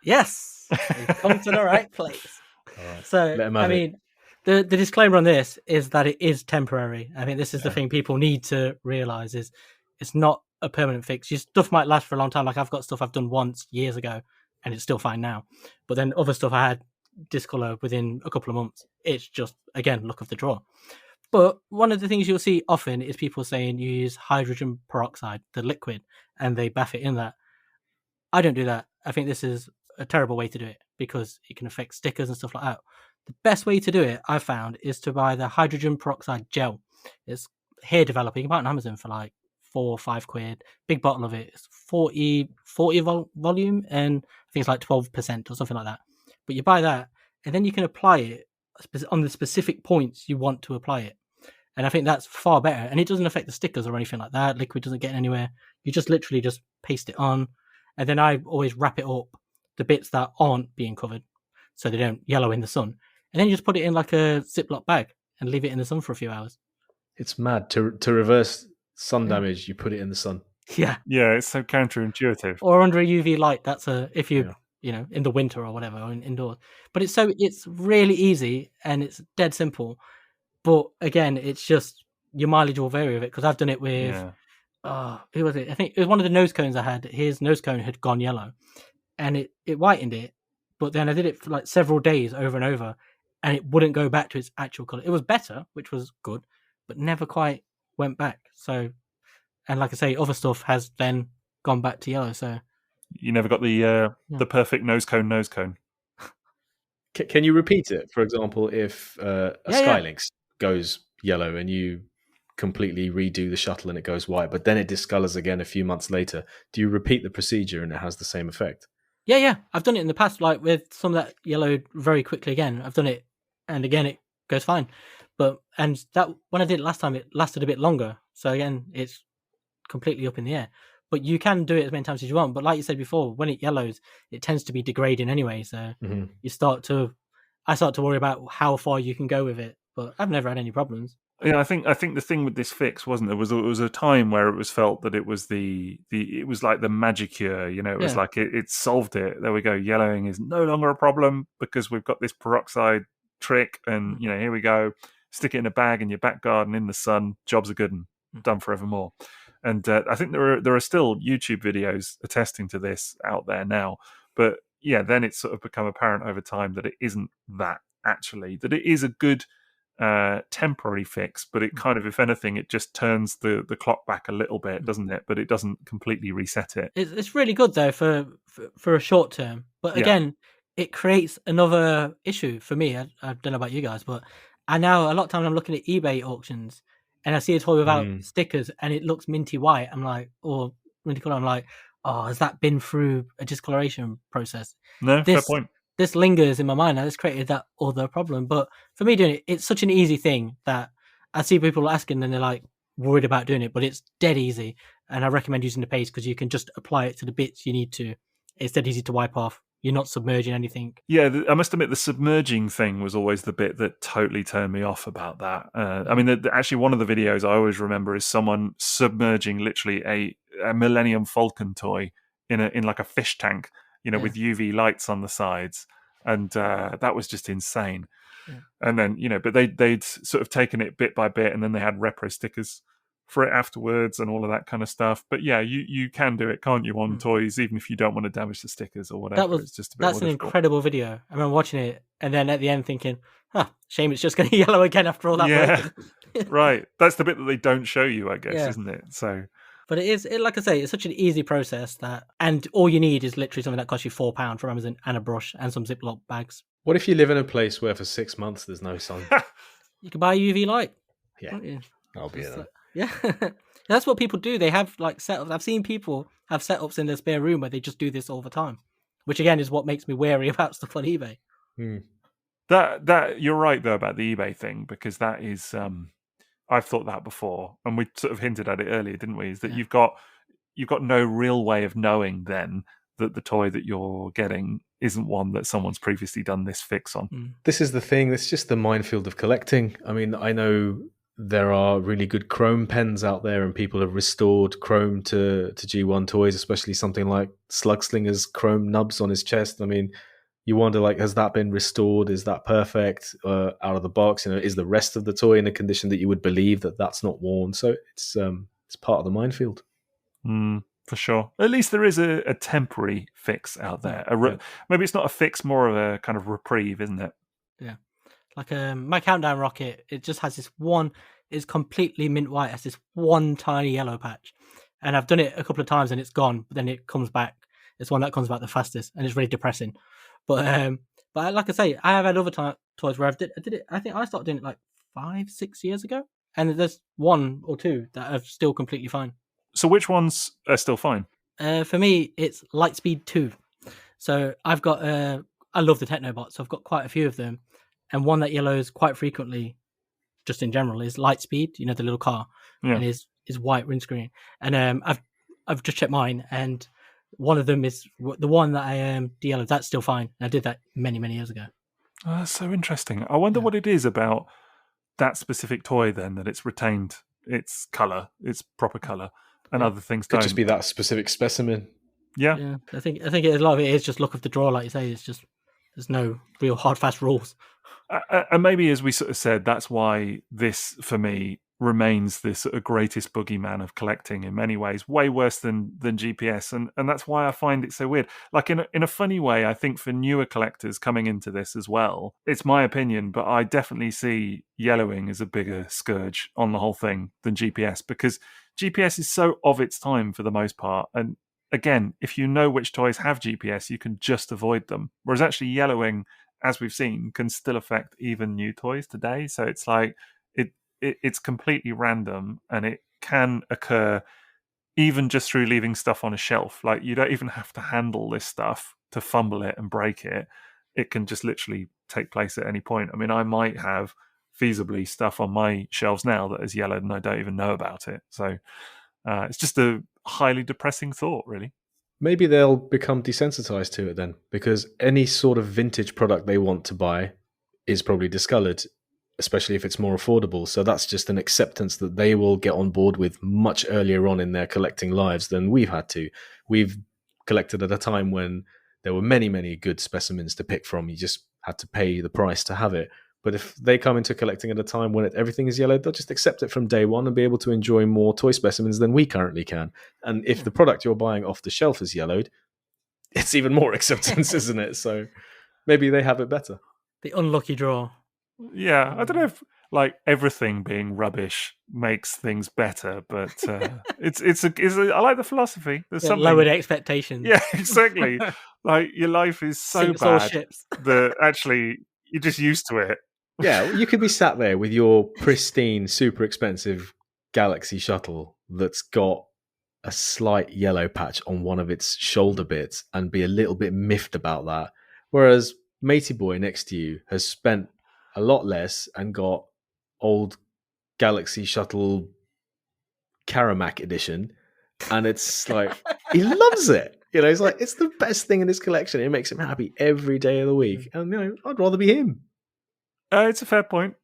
Speaker 3: Yes, you've come to the right place.
Speaker 2: All right.
Speaker 3: So,
Speaker 2: Let 'em
Speaker 3: I
Speaker 2: have it.
Speaker 3: mean, the disclaimer on this is that it is temporary. I think this is the thing people need to realize is it's not a permanent fix. Your stuff might last for a long time. Like I've got stuff I've done once years ago and it's still fine now. But then other stuff I had discolor within a couple of months. It's just, again, luck of the draw. But one of the things you'll see often is people saying you use hydrogen peroxide, the liquid, and they bath it in that. I don't do that. I think this is a terrible way to do it because it can affect stickers and stuff like that. The best way to do it, I've found, is to buy the hydrogen peroxide gel. It's hair developer. You can buy it on Amazon for like £4 or £5. Big bottle of it. It's 40 volume, and I think it's like 12% or something like that. But you buy that, and then you can apply it on the specific points you want to apply it. And I think that's far better. And it doesn't affect the stickers or anything like that. Liquid doesn't get anywhere. You just literally just paste it on. And then I always wrap it up, the bits that aren't being covered, so they don't yellow in the sun. And then you just put it in like a Ziploc bag and leave it in the sun for a few hours.
Speaker 2: It's mad. To reverse sun damage, you put it in the sun.
Speaker 3: Yeah.
Speaker 1: Yeah, it's so counterintuitive.
Speaker 3: Or under a UV light. That's if you, in the winter or whatever, or indoors. But it's really easy and it's dead simple. But again, it's just your mileage will vary with it because I've done it with...
Speaker 1: Yeah.
Speaker 3: Who was it? I think it was one of the nose cones I had. His nose cone had gone yellow and it whitened it. But then I did it for like several days over and over and it wouldn't go back to its actual color. It was better, which was good, but never quite went back. So, and like I say, other stuff has then gone back to yellow. So
Speaker 1: you never got the perfect nose cone.
Speaker 2: Can you repeat it? For example, if a Skylynx goes yellow and you completely redo the shuttle and it goes white, but then it discolors again a few months later, do you repeat the procedure and it has the same effect?
Speaker 3: Yeah. I've done it in the past, like with some that yellowed very quickly again. I've done it and again it goes fine. And that when I did it last time, it lasted a bit longer. So again, it's completely up in the air. But you can do it as many times as you want. But like you said before, when it yellows, it tends to be degrading anyway. So I start to worry about how far you can go with it. But I've never had any problems.
Speaker 1: Yeah, I think the thing with this fix wasn't there was a time where it was felt that it was it was like the magic cure, it was like it solved it. There we go, yellowing is no longer a problem because we've got this peroxide trick, and here we go, stick it in a bag in your back garden in the sun, jobs are good and done forevermore. And I think there are still YouTube videos attesting to this out there now, but yeah, then it's sort of become apparent over time that it isn't that actually, that it is a good temporary fix, but it kind of, if anything, it just turns the clock back a little bit, doesn't it? But it doesn't completely reset it.
Speaker 3: It's really good though for a short term, but again, it creates another issue for me. I don't know about you guys, but I now a lot of times I'm looking at eBay auctions and I see a toy without stickers and it looks minty white. I'm like, or minty color. I'm like, oh, has that been through a discoloration process?
Speaker 1: No, fair point.
Speaker 3: This lingers in my mind and it's created that other problem. But for me doing it, it's such an easy thing that I see people asking and they're like worried about doing it, but it's dead easy. And I recommend using the paste because you can just apply it to the bits you need to. It's dead easy to wipe off. You're not submerging anything.
Speaker 1: Yeah, I must admit the submerging thing was always the bit that totally turned me off about that. I mean, actually one of the videos I always remember is someone submerging literally a Millennium Falcon toy in like a fish tank, with UV lights on the sides. And that was just insane. Yeah. And then, but they'd sort of taken it bit by bit and then they had repro stickers for it afterwards and all of that kind of stuff. But yeah, you can do it, can't you, on toys, even if you don't want to damage the stickers or whatever. It's just a bit
Speaker 3: that's an incredible video. I remember watching it and then at the end thinking, shame it's just going to yellow again after all that work.
Speaker 1: Right. That's the bit that they don't show you, I guess, isn't it? So...
Speaker 3: But like I say, it's such an easy process and all you need is literally something that costs you £4 from Amazon and a brush and some Ziploc bags.
Speaker 2: What if you live in a place where for 6 months there's no sun?
Speaker 3: You can buy a UV light.
Speaker 2: Yeah, I'll be there.
Speaker 3: Yeah, that's what people do. They have like setups. I've seen people have setups in their spare room where they just do this all the time which again is what makes me wary about stuff on eBay.
Speaker 1: That you're right though about the eBay thing, because that is I've thought that before, and we sort of hinted at it earlier, didn't we? Is that you've got no real way of knowing then that the toy that you're getting isn't one that someone's previously done this fix on.
Speaker 2: This is the thing. It's just the minefield of collecting. I mean, I know there are really good chrome pens out there, and people have restored chrome to G1 toys, especially something like Slugslinger's chrome nubs on his chest. I mean, you wonder, like, has that been restored? Is that perfect out of the box? You know, is the rest of the toy in a condition that you would believe that that's not worn? So it's part of the minefield.
Speaker 1: For sure. At least there is a temporary fix out there. Maybe it's not a fix, more of a kind of reprieve, isn't it?
Speaker 3: Yeah. Like my countdown rocket, it just has this one, it's completely mint white, has this one tiny yellow patch. And I've done it a couple of times and it's gone, but then it comes back. It's one that comes back the fastest, and it's really depressing. But like I say, I have had other toys where I did it. I think I started doing it like 5-6 years ago, and there's one or two that are still completely fine.
Speaker 1: So which ones are still fine?
Speaker 3: For me, it's Lightspeed 2. So I've got I love the Technobots, so I've got quite a few of them, and one that yellows quite frequently, just in general, is Lightspeed. You know, the little car, and is white windscreen. And I've just checked mine, and one of them is the one that I de-yellowed. That's still fine. I did that many years ago.
Speaker 1: Oh, that's so interesting. I wonder what it is about that specific toy then, that it's retained its colour, its proper colour, and other things
Speaker 2: Could
Speaker 1: don't.
Speaker 2: just be that specific specimen.
Speaker 3: Yeah. I think a lot of it is just luck of the draw, like you say. It's just there's no real hard fast rules.
Speaker 1: And maybe, as we sort of said, that's why this, for me, remains the sort of greatest boogeyman of collecting in many ways, way worse than GPS, and that's why I find it so weird. Like in a funny way, I think for newer collectors coming into this as well, it's my opinion, but I definitely see yellowing as a bigger scourge on the whole thing than GPS, because GPS is so of its time for the most part, and again, if you know which toys have GPS, you can just avoid them, whereas actually yellowing, as we've seen, can still affect even new toys today. So it's like it's completely random, and it can occur even just through leaving stuff on a shelf. Like, you don't even have to handle this stuff to fumble it and break it. It can just literally take place at any point. I mean, I might have feasibly stuff on my shelves now that is yellowed and I don't even know about it. So it's just a highly depressing thought, really.
Speaker 2: Maybe they'll become desensitized to it then, because any sort of vintage product they want to buy is probably discoloured, especially if it's more affordable. So that's just an acceptance that they will get on board with much earlier on in their collecting lives than we've had to. We've collected at a time when there were many good specimens to pick from. You just had to pay the price to have it. But if they come into collecting at a time when everything is yellowed, they'll just accept it from day one and be able to enjoy more toy specimens than we currently can. And if the product you're buying off the shelf is yellowed, it's even more acceptance, isn't it? So maybe they have it better.
Speaker 3: The unlucky draw.
Speaker 1: Yeah, I don't know if like everything being rubbish makes things better, but it's I like the philosophy. There's something
Speaker 3: lowered expectations.
Speaker 1: Yeah, exactly. Like, your life is so
Speaker 3: Sinks all
Speaker 1: bad
Speaker 3: ships.
Speaker 1: that actually you're just used to it.
Speaker 2: Yeah, you could be sat there with your pristine, super expensive Galaxy shuttle that's got a slight yellow patch on one of its shoulder bits and be a little bit miffed about that. Whereas Matey Boy next to you has spent a lot less and got old Galaxy shuttle Karamak edition, and it's like, he loves it. You know, he's like, it's the best thing in his collection. It makes him happy every day of the week. And, you know, I'd rather be him.
Speaker 1: It's a fair point.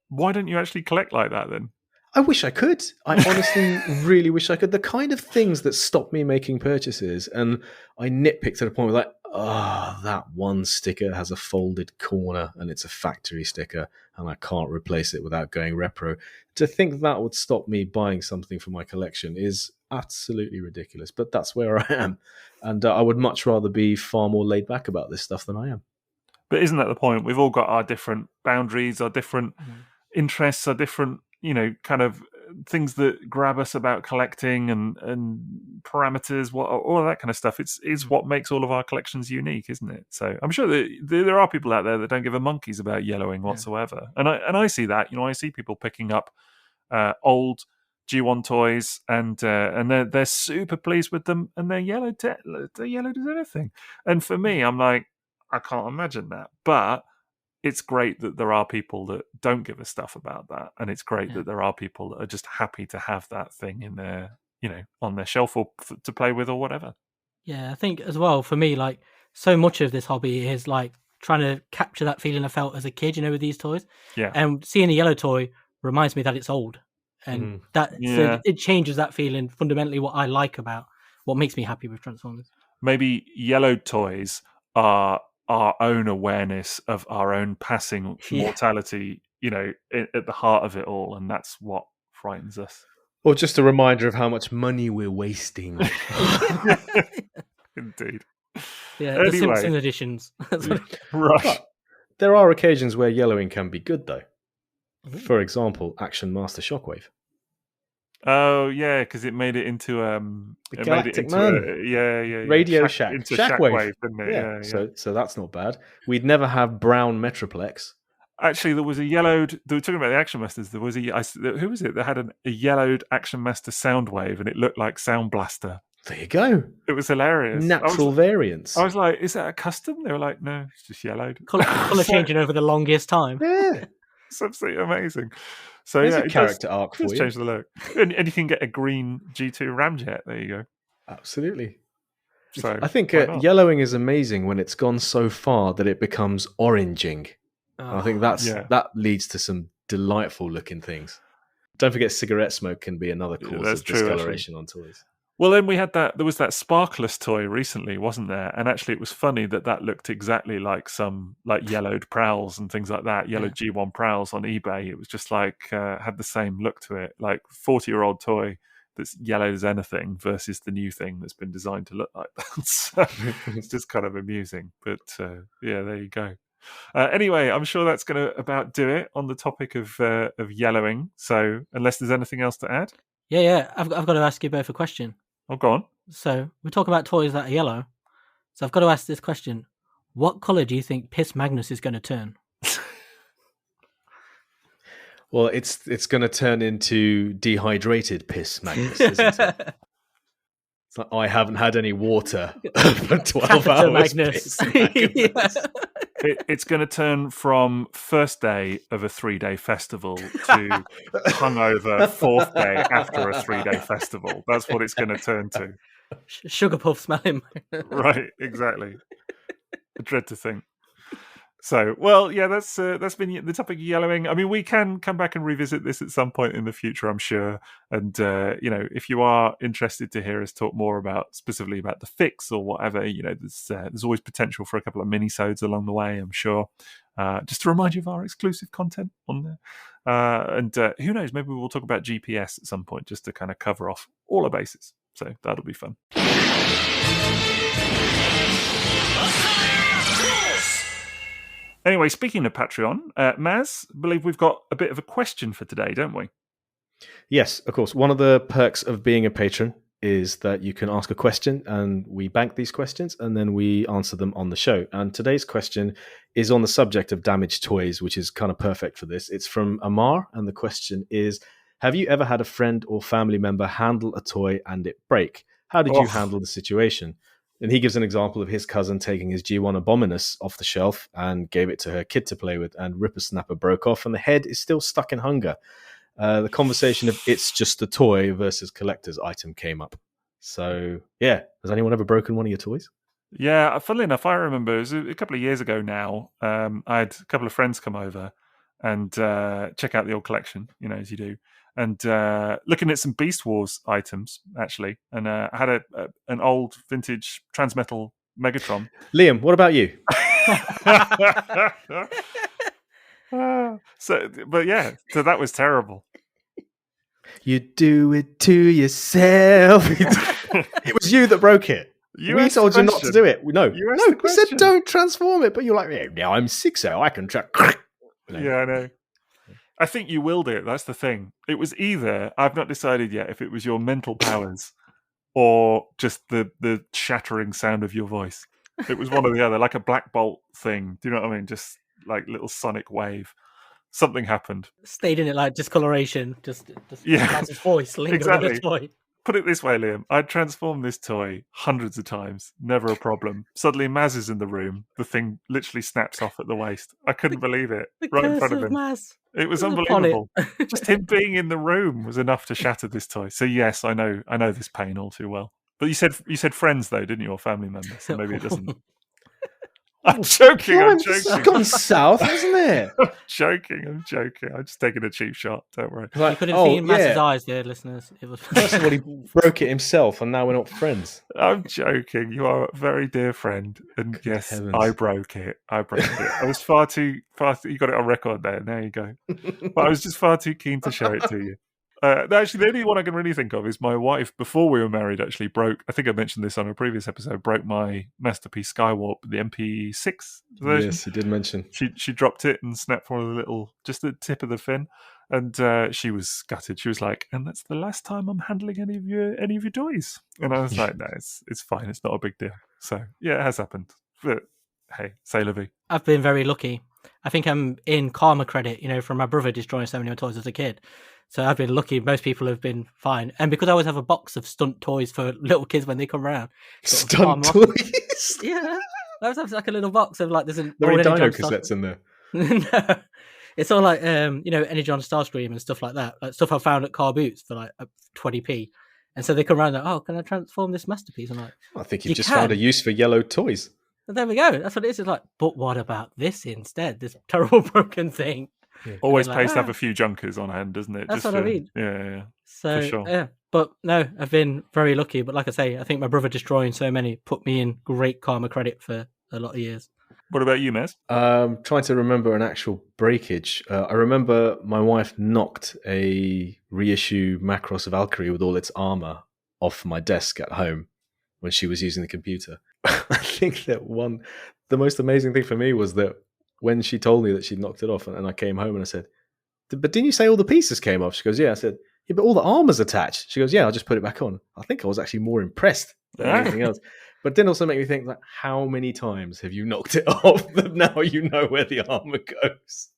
Speaker 1: Why don't you actually collect like that then?
Speaker 2: I wish I could. I honestly really wish I could. The kind of things that stop me making purchases, and I nitpick to the point where, like, that one sticker has a folded corner and it's a factory sticker and I can't replace it without going repro. To think that would stop me buying something for my collection is absolutely ridiculous, but that's where I am. And I would much rather be far more laid back about this stuff than I am.
Speaker 1: But isn't that the point? We've all got our different boundaries, our different interests, our different, you know, kind of things that grab us about collecting and parameters, all of that kind of stuff. It's what makes all of our collections unique, isn't it? So I'm sure that there are people out there that don't give a monkeys about yellowing whatsoever. And I see that. You know, I see people picking up old G1 toys, and they're super pleased with them, and they're yellow as anything. And for me, I'm like, I can't imagine that, but it's great that there are people that don't give a stuff about that, and it's great that there are people that are just happy to have that thing in their, on their shelf or to play with or whatever.
Speaker 3: Yeah, I think as well for me, like so much of this hobby is like trying to capture that feeling I felt as a kid, with these toys.
Speaker 1: Yeah,
Speaker 3: and seeing a yellow toy reminds me that it's old, and so it changes that feeling fundamentally. What I like about what makes me happy with Transformers.
Speaker 1: Maybe yellow toys are our own awareness of our own passing mortality, at the heart of it all, and that's what frightens us.
Speaker 2: Or just a reminder of how much money we're wasting.
Speaker 1: Indeed.
Speaker 3: Yeah,
Speaker 1: Anyway.
Speaker 3: the Simpsons editions.
Speaker 1: Right.
Speaker 2: But there are occasions where yellowing can be good, though. For example, Action Master Shockwave.
Speaker 1: Oh yeah, because it made it into
Speaker 2: The Galactic Man. Radio Shack.
Speaker 1: into
Speaker 2: Shockwave,
Speaker 1: didn't it?
Speaker 2: Yeah. So that's not bad. We'd never have brown Metroplex.
Speaker 1: Actually, there was a yellowed. They were talking about the Action Masters. There was who was it that had a yellowed Action Master Soundwave, and it looked like Sound Blaster.
Speaker 2: There you go.
Speaker 1: It was hilarious.
Speaker 2: Natural variants.
Speaker 1: I was like, "Is that a custom?" They were like, "No, it's just yellowed."
Speaker 3: Color changing over the longest time.
Speaker 2: Yeah,
Speaker 1: it's absolutely amazing. So
Speaker 2: there's
Speaker 1: yeah,
Speaker 2: a character arc for you.
Speaker 1: Change the look, and you can get a green G2 Ramjet. There you go.
Speaker 2: Absolutely.
Speaker 1: So
Speaker 2: I think yellowing is amazing when it's gone so far that it becomes oranging. I think that leads to some delightful looking things. Don't forget, cigarette smoke can be another cause of discoloration on toys.
Speaker 1: Well, then we had there was that sparkless toy recently, wasn't there? And actually it was funny that looked exactly like some yellowed prowls and things like that, yellow G1 prowls on eBay. It was just had the same look to it, like 40-year-old toy that's yellow as anything versus the new thing that's been designed to look like that. So it's just kind of amusing. But there you go. Anyway, I'm sure that's going to about do it on the topic of yellowing. So unless there's anything else to add.
Speaker 3: Yeah. I've got to ask you both a question.
Speaker 1: Oh, go on.
Speaker 3: So we're talking about toys that are yellow. So I've got to ask this question. What colour do you think Piss Magnus is going to turn?
Speaker 2: Well, it's going to turn into dehydrated Piss Magnus, isn't it? It's like, I haven't had any water for 12 hours.
Speaker 3: Magnus.
Speaker 1: It's going to turn from first day of a 3-day festival to hungover fourth day after a 3-day festival. That's what it's going to turn to.
Speaker 3: Sugar puff smelling.
Speaker 1: Right, exactly. I dread to think. So, well, yeah, that's been the topic of yellowing. I mean, we can come back and revisit this at some point in the future, I'm sure. And if you are interested to hear us talk more specifically about the fix or whatever, there's always potential for a couple of mini-sodes along the way, I'm sure. Just to remind you of our exclusive content on there. And who knows, maybe we'll talk about GPS at some point, just to kind of cover off all our bases. So that'll be fun. Anyway, speaking of Patreon, Maz, I believe we've got a bit of a question for today, don't we?
Speaker 2: Yes, of course. One of the perks of being a patron is that you can ask a question and we bank these questions and then we answer them on the show. And today's question is on the subject of damaged toys, which is kind of perfect for this. It's from Amar, and the question is, have you ever had a friend or family member handle a toy and it break? How did you handle the situation? And he gives an example of his cousin taking his G1 Abominus off the shelf and gave it to her kid to play with, and Ripper Snapper broke off and the head is still stuck in hunger. The conversation of it's just a toy versus collector's item came up. So, yeah. Has anyone ever broken one of your toys?
Speaker 1: Yeah, funnily enough, I remember it was a couple of years ago now. I had a couple of friends come over and check out the old collection, as you do. And looking at some Beast Wars items, actually. And I had an old vintage Transmetal Megatron.
Speaker 2: Liam, what about you?
Speaker 1: So that was terrible.
Speaker 2: You do it to yourself. It was you that broke it. We told you not to do it. No, we said don't transform it. But you're like, yeah, now I'm Sixo. I can try.
Speaker 1: Yeah, I know. I think you willed it. That's the thing. It was either, I've not decided yet if it was your mental powers or just the shattering sound of your voice. It was one or the other, like a Black Bolt thing. Do you know what I mean? Just like little sonic wave. something happened.
Speaker 3: Stayed in it like discoloration. Just
Speaker 1: Yeah,
Speaker 3: Maz's voice lingering in
Speaker 1: exactly.
Speaker 3: the toy.
Speaker 1: Put it this way, Liam. I'd transformed this toy hundreds of times. Never a problem. Suddenly, Maz is in the room. The thing literally snaps off at the waist. I couldn't believe it.
Speaker 3: The
Speaker 1: Right in
Speaker 3: curse
Speaker 1: front of
Speaker 3: of
Speaker 1: him.
Speaker 3: Maz.
Speaker 1: It was
Speaker 3: It was upon it.
Speaker 1: unbelievable. Just him being in the room was enough to shatter this toy. So yes, I know this pain all too well. But you said friends though, didn't you, or family members? So maybe it doesn't. I'm joking.
Speaker 2: It's gone south, hasn't it?
Speaker 1: I'm joking. I'm just taking a cheap shot. Don't worry.
Speaker 3: You could have seen Maz's eyes, dear listeners. It was
Speaker 2: First of all, he broke it himself, and now we're not friends.
Speaker 1: I'm joking. You are a very dear friend, and
Speaker 2: Good
Speaker 1: yes,
Speaker 2: heavens.
Speaker 1: I broke it. I was far too. You got it on record there. There you go. But I was just far too keen to show it to you. Actually, the only one I can really think of is my wife, before we were married, actually broke. I think I mentioned this on a previous episode. Broke my Masterpiece Skywarp, the MP6 version.
Speaker 2: Yes, you did mention.
Speaker 1: She dropped it and snapped one of the little, just the tip of the fin, and she was gutted. She was like, "And that's the last time I'm handling any of your toys." And I was like, "No, it's fine. It's not a big deal." So yeah, it has happened. But hey, c'est la vie.
Speaker 3: I've been very lucky. I think I'm in karma credit, from my brother destroying so many toys as a kid. So I've been lucky. Most people have been fine. And because I always have a box of stunt toys for little kids when they come around.
Speaker 2: Stunt toys?
Speaker 3: Yeah. I always have like a little box of like, there's an
Speaker 2: There are
Speaker 3: old
Speaker 2: Dino
Speaker 3: Energon
Speaker 2: cassettes in there.
Speaker 3: No. It's all like, Energon Starscream and stuff like that. Like stuff I found at car boots for like 20p. And so they come around like, oh, can I transform this masterpiece? I'm like,
Speaker 2: I think you've just found a use for yellow toys.
Speaker 3: And there we go. That's what it is. It's like, but what about this instead? This terrible broken thing.
Speaker 1: Yeah. Always
Speaker 3: like,
Speaker 1: pays to have a few junkers on hand, doesn't it?
Speaker 3: That's what I mean.
Speaker 1: Yeah.
Speaker 3: So,
Speaker 1: for sure.
Speaker 3: yeah. But no, I've been very lucky. But like I say, I think my brother destroying so many put me in great karma credit for a lot of years.
Speaker 1: What about you, Mez?
Speaker 2: Trying to remember an actual breakage. I remember my wife knocked a reissue Macross Valkyrie with all its armor off my desk at home when she was using the computer. I think that the most amazing thing for me was that when she told me that she'd knocked it off, and I came home and I said, "But didn't you say all the pieces came off?" She goes, "Yeah." I said, "Yeah, but all the armor's attached." She goes, "Yeah, I'll just put it back on." I think I was actually more impressed than anything else. But it did also make me think, like, how many times have you knocked it off that now you know where the armor goes?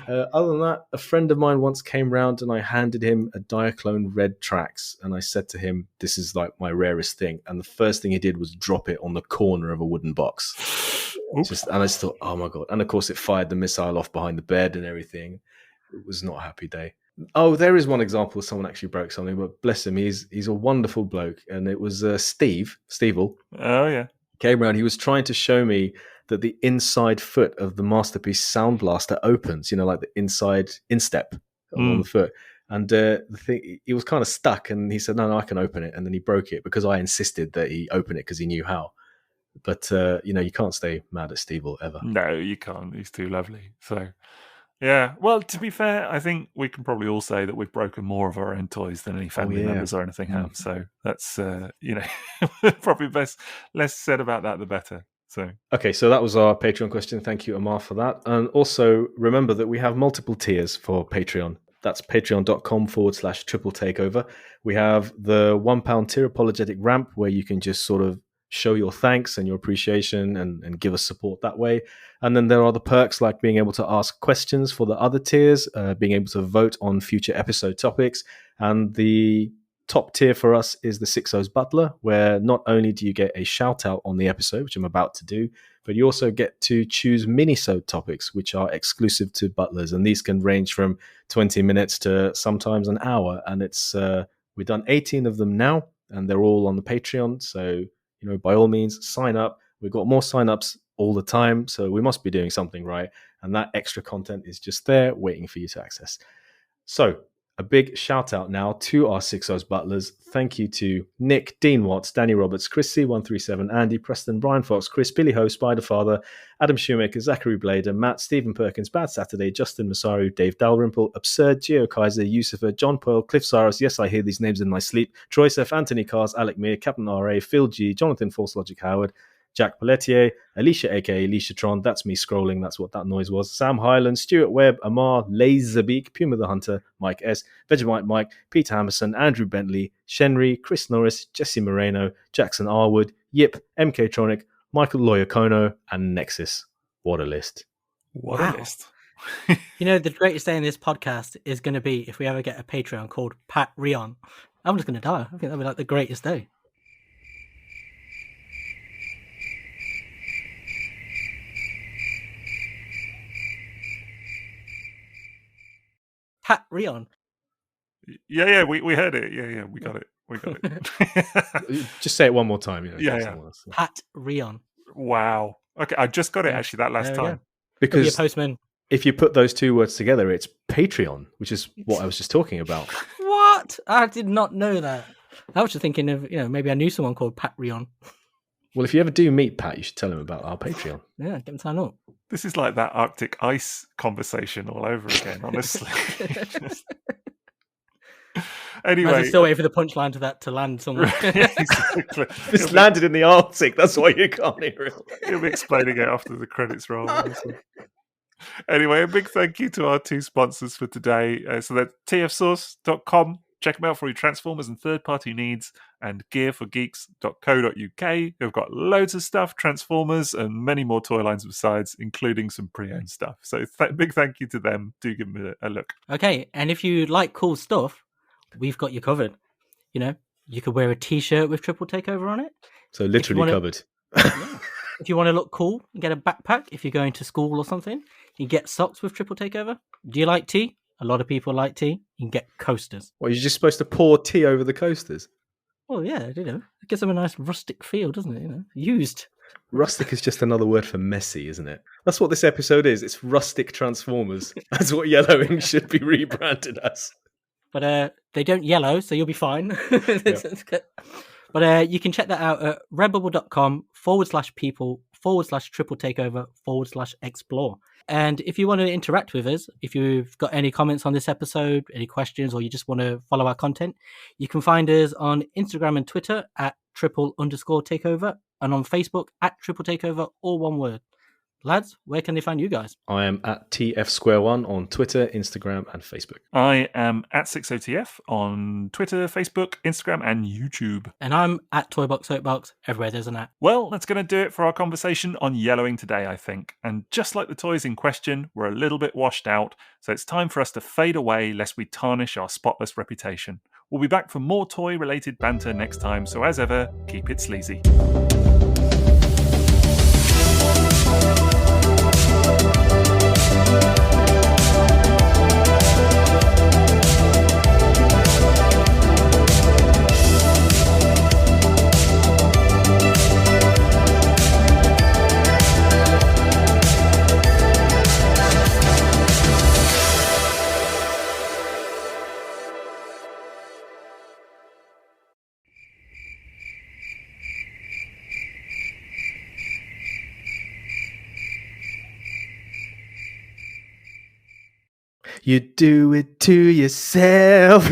Speaker 2: Other than that, a friend of mine once came round and I handed him a Diaclone red Trax, and I said to him, "This is like my rarest thing." And the first thing he did was drop it on the corner of a wooden box. And I just thought, oh my God. And of course it fired the missile off behind the bed and everything. It was not a happy day. Oh, there is one example of someone actually broke something, but bless him, he's a wonderful bloke. And it was Steve-able.
Speaker 1: Oh yeah.
Speaker 2: Came around, he was trying to show me that the inside foot of the Masterpiece Sound Blaster opens, like the inside instep on the foot. And the thing, he was kind of stuck, and he said, no, I can open it. And then he broke it because I insisted that he open it because he knew how. But, you can't stay mad at Steve ever.
Speaker 1: No, you can't. He's too lovely. So, yeah. Well, to be fair, I think we can probably all say that we've broken more of our own toys than any family members or anything have. So that's, probably less said about that, the better. So
Speaker 2: okay, so that was our Patreon question. Thank you, Amar, for that. And also remember that we have multiple tiers for Patreon. That's patreon.com/triple takeover. We have the £1 tier apologetic ramp, where you can just sort of show your thanks and your appreciation and give us support that way. And then there are the perks like being able to ask questions for the other tiers, being able to vote on future episode topics. And the top tier for us is the Sixo's Butler, where not only do you get a shout out on the episode, which I'm about to do, but you also get to choose mini-sode topics, which are exclusive to Butlers. And these can range from 20 minutes to sometimes an hour. And it's we've done 18 of them now, and they're all on the Patreon. So, by all means, sign up. We've got more sign-ups all the time, so we must be doing something right. And that extra content is just there waiting for you to access. So, a big shout out now to our Sixo's Butlers. Thank you to Nick, Dean Watts, Danny Roberts, Chris C137, Andy Preston, Brian Fox, Chris, Billy Ho, Spiderfather, Adam Shoemaker, Zachary Blader, Matt, Stephen Perkins, Bad Saturday, Justin Masaru, Dave Dalrymple, Absurd, Geo Kaiser, Yusufa, John Pearl, Cliff Cyrus, yes, I hear these names in my sleep, Troy Seth, Anthony Cars, Alec Meir, Captain RA, Phil G, Jonathan False Logic Howard, Jack Pelletier, Alicia aka Alicia Tron, that's me scrolling, that's what that noise was, Sam Hyland, Stuart Webb, Amar, Laserbeak, Puma the Hunter, Mike S, Vegemite Mike, Peter Hammerson, Andrew Bentley, Shenry, Chris Norris, Jesse Moreno, Jackson Arwood, Yip, MK Tronic, Michael Loyakono, and Nexus. What a list.
Speaker 1: What a list.
Speaker 3: You know, the greatest day in this podcast is going to be if we ever get a Patreon called Pat Rion. I'm just going to die. I think that'll be like the greatest day. Pat Rion.
Speaker 1: Yeah, we heard it. Yeah, we got it. We got it.
Speaker 2: Just say it one more time.
Speaker 1: Yeah.
Speaker 3: Pat Rion.
Speaker 1: Wow. Okay, I just got it
Speaker 3: Yeah,
Speaker 1: actually that last
Speaker 3: there we go.
Speaker 1: time.
Speaker 3: Could be a
Speaker 2: Because
Speaker 3: postman.
Speaker 2: if you put those two words together, it's Patreon, which is what I was just talking about.
Speaker 3: What? I did not know that. I was just thinking of, maybe I knew someone called Pat Rion.
Speaker 2: Well, if you ever do meet Pat, you should tell him about our Patreon.
Speaker 3: Yeah, get him signed up.
Speaker 1: This is like that Arctic ice conversation all over again, honestly. Anyway,
Speaker 3: I'm still waiting for the punchline to that to land somewhere.
Speaker 1: Yeah, exactly.
Speaker 2: It's landed in the Arctic. That's why you can't hear it.
Speaker 1: He'll be explaining it after the credits roll. Honestly. Anyway, a big thank you to our two sponsors for today. So that's tfsource.com. Check them out for your Transformers and third-party needs, and gearforgeeks.co.uk. They've got loads of stuff, Transformers, and many more toy lines besides, including some pre-owned stuff. So big thank you to them. Do give them a look.
Speaker 3: Okay, and if you like cool stuff, we've got you covered. You could wear a T-shirt with Triple Takeover on it.
Speaker 2: So literally covered.
Speaker 3: Yeah. If you want to look cool, get a backpack. If you're going to school or something, you get socks with Triple Takeover. Do you like tea? A lot of people like tea. You can get coasters.
Speaker 2: Well, you're just supposed to pour tea over the coasters.
Speaker 3: Well, yeah, it gives them a nice rustic feel, doesn't it? Used.
Speaker 2: Rustic is just another word for messy, isn't it? That's what this episode is. It's rustic Transformers. That's what yellowing should be rebranded as.
Speaker 3: But they don't yellow, so you'll be fine. But you can check that out at redbubble.com/people/triple takeover/explore. And if you want to interact with us, if you've got any comments on this episode, any questions, or you just want to follow our content, you can find us on Instagram and Twitter at @triple_takeover and on Facebook at triple takeover, all one word. Lads, where can they find you guys?
Speaker 2: I am at TFsquareone on Twitter, Instagram, and Facebook.
Speaker 1: I am at Sixo TF on Twitter, Facebook, Instagram, and YouTube.
Speaker 3: And I'm at Toybox Soapbox, everywhere there's an at.
Speaker 1: Well, that's going to do it for our conversation on yellowing today, I think. And just like the toys in question, we're a little bit washed out, so it's time for us to fade away lest we tarnish our spotless reputation. We'll be back for more toy-related banter next time, so as ever, keep it sleazy.
Speaker 2: You do it to yourself.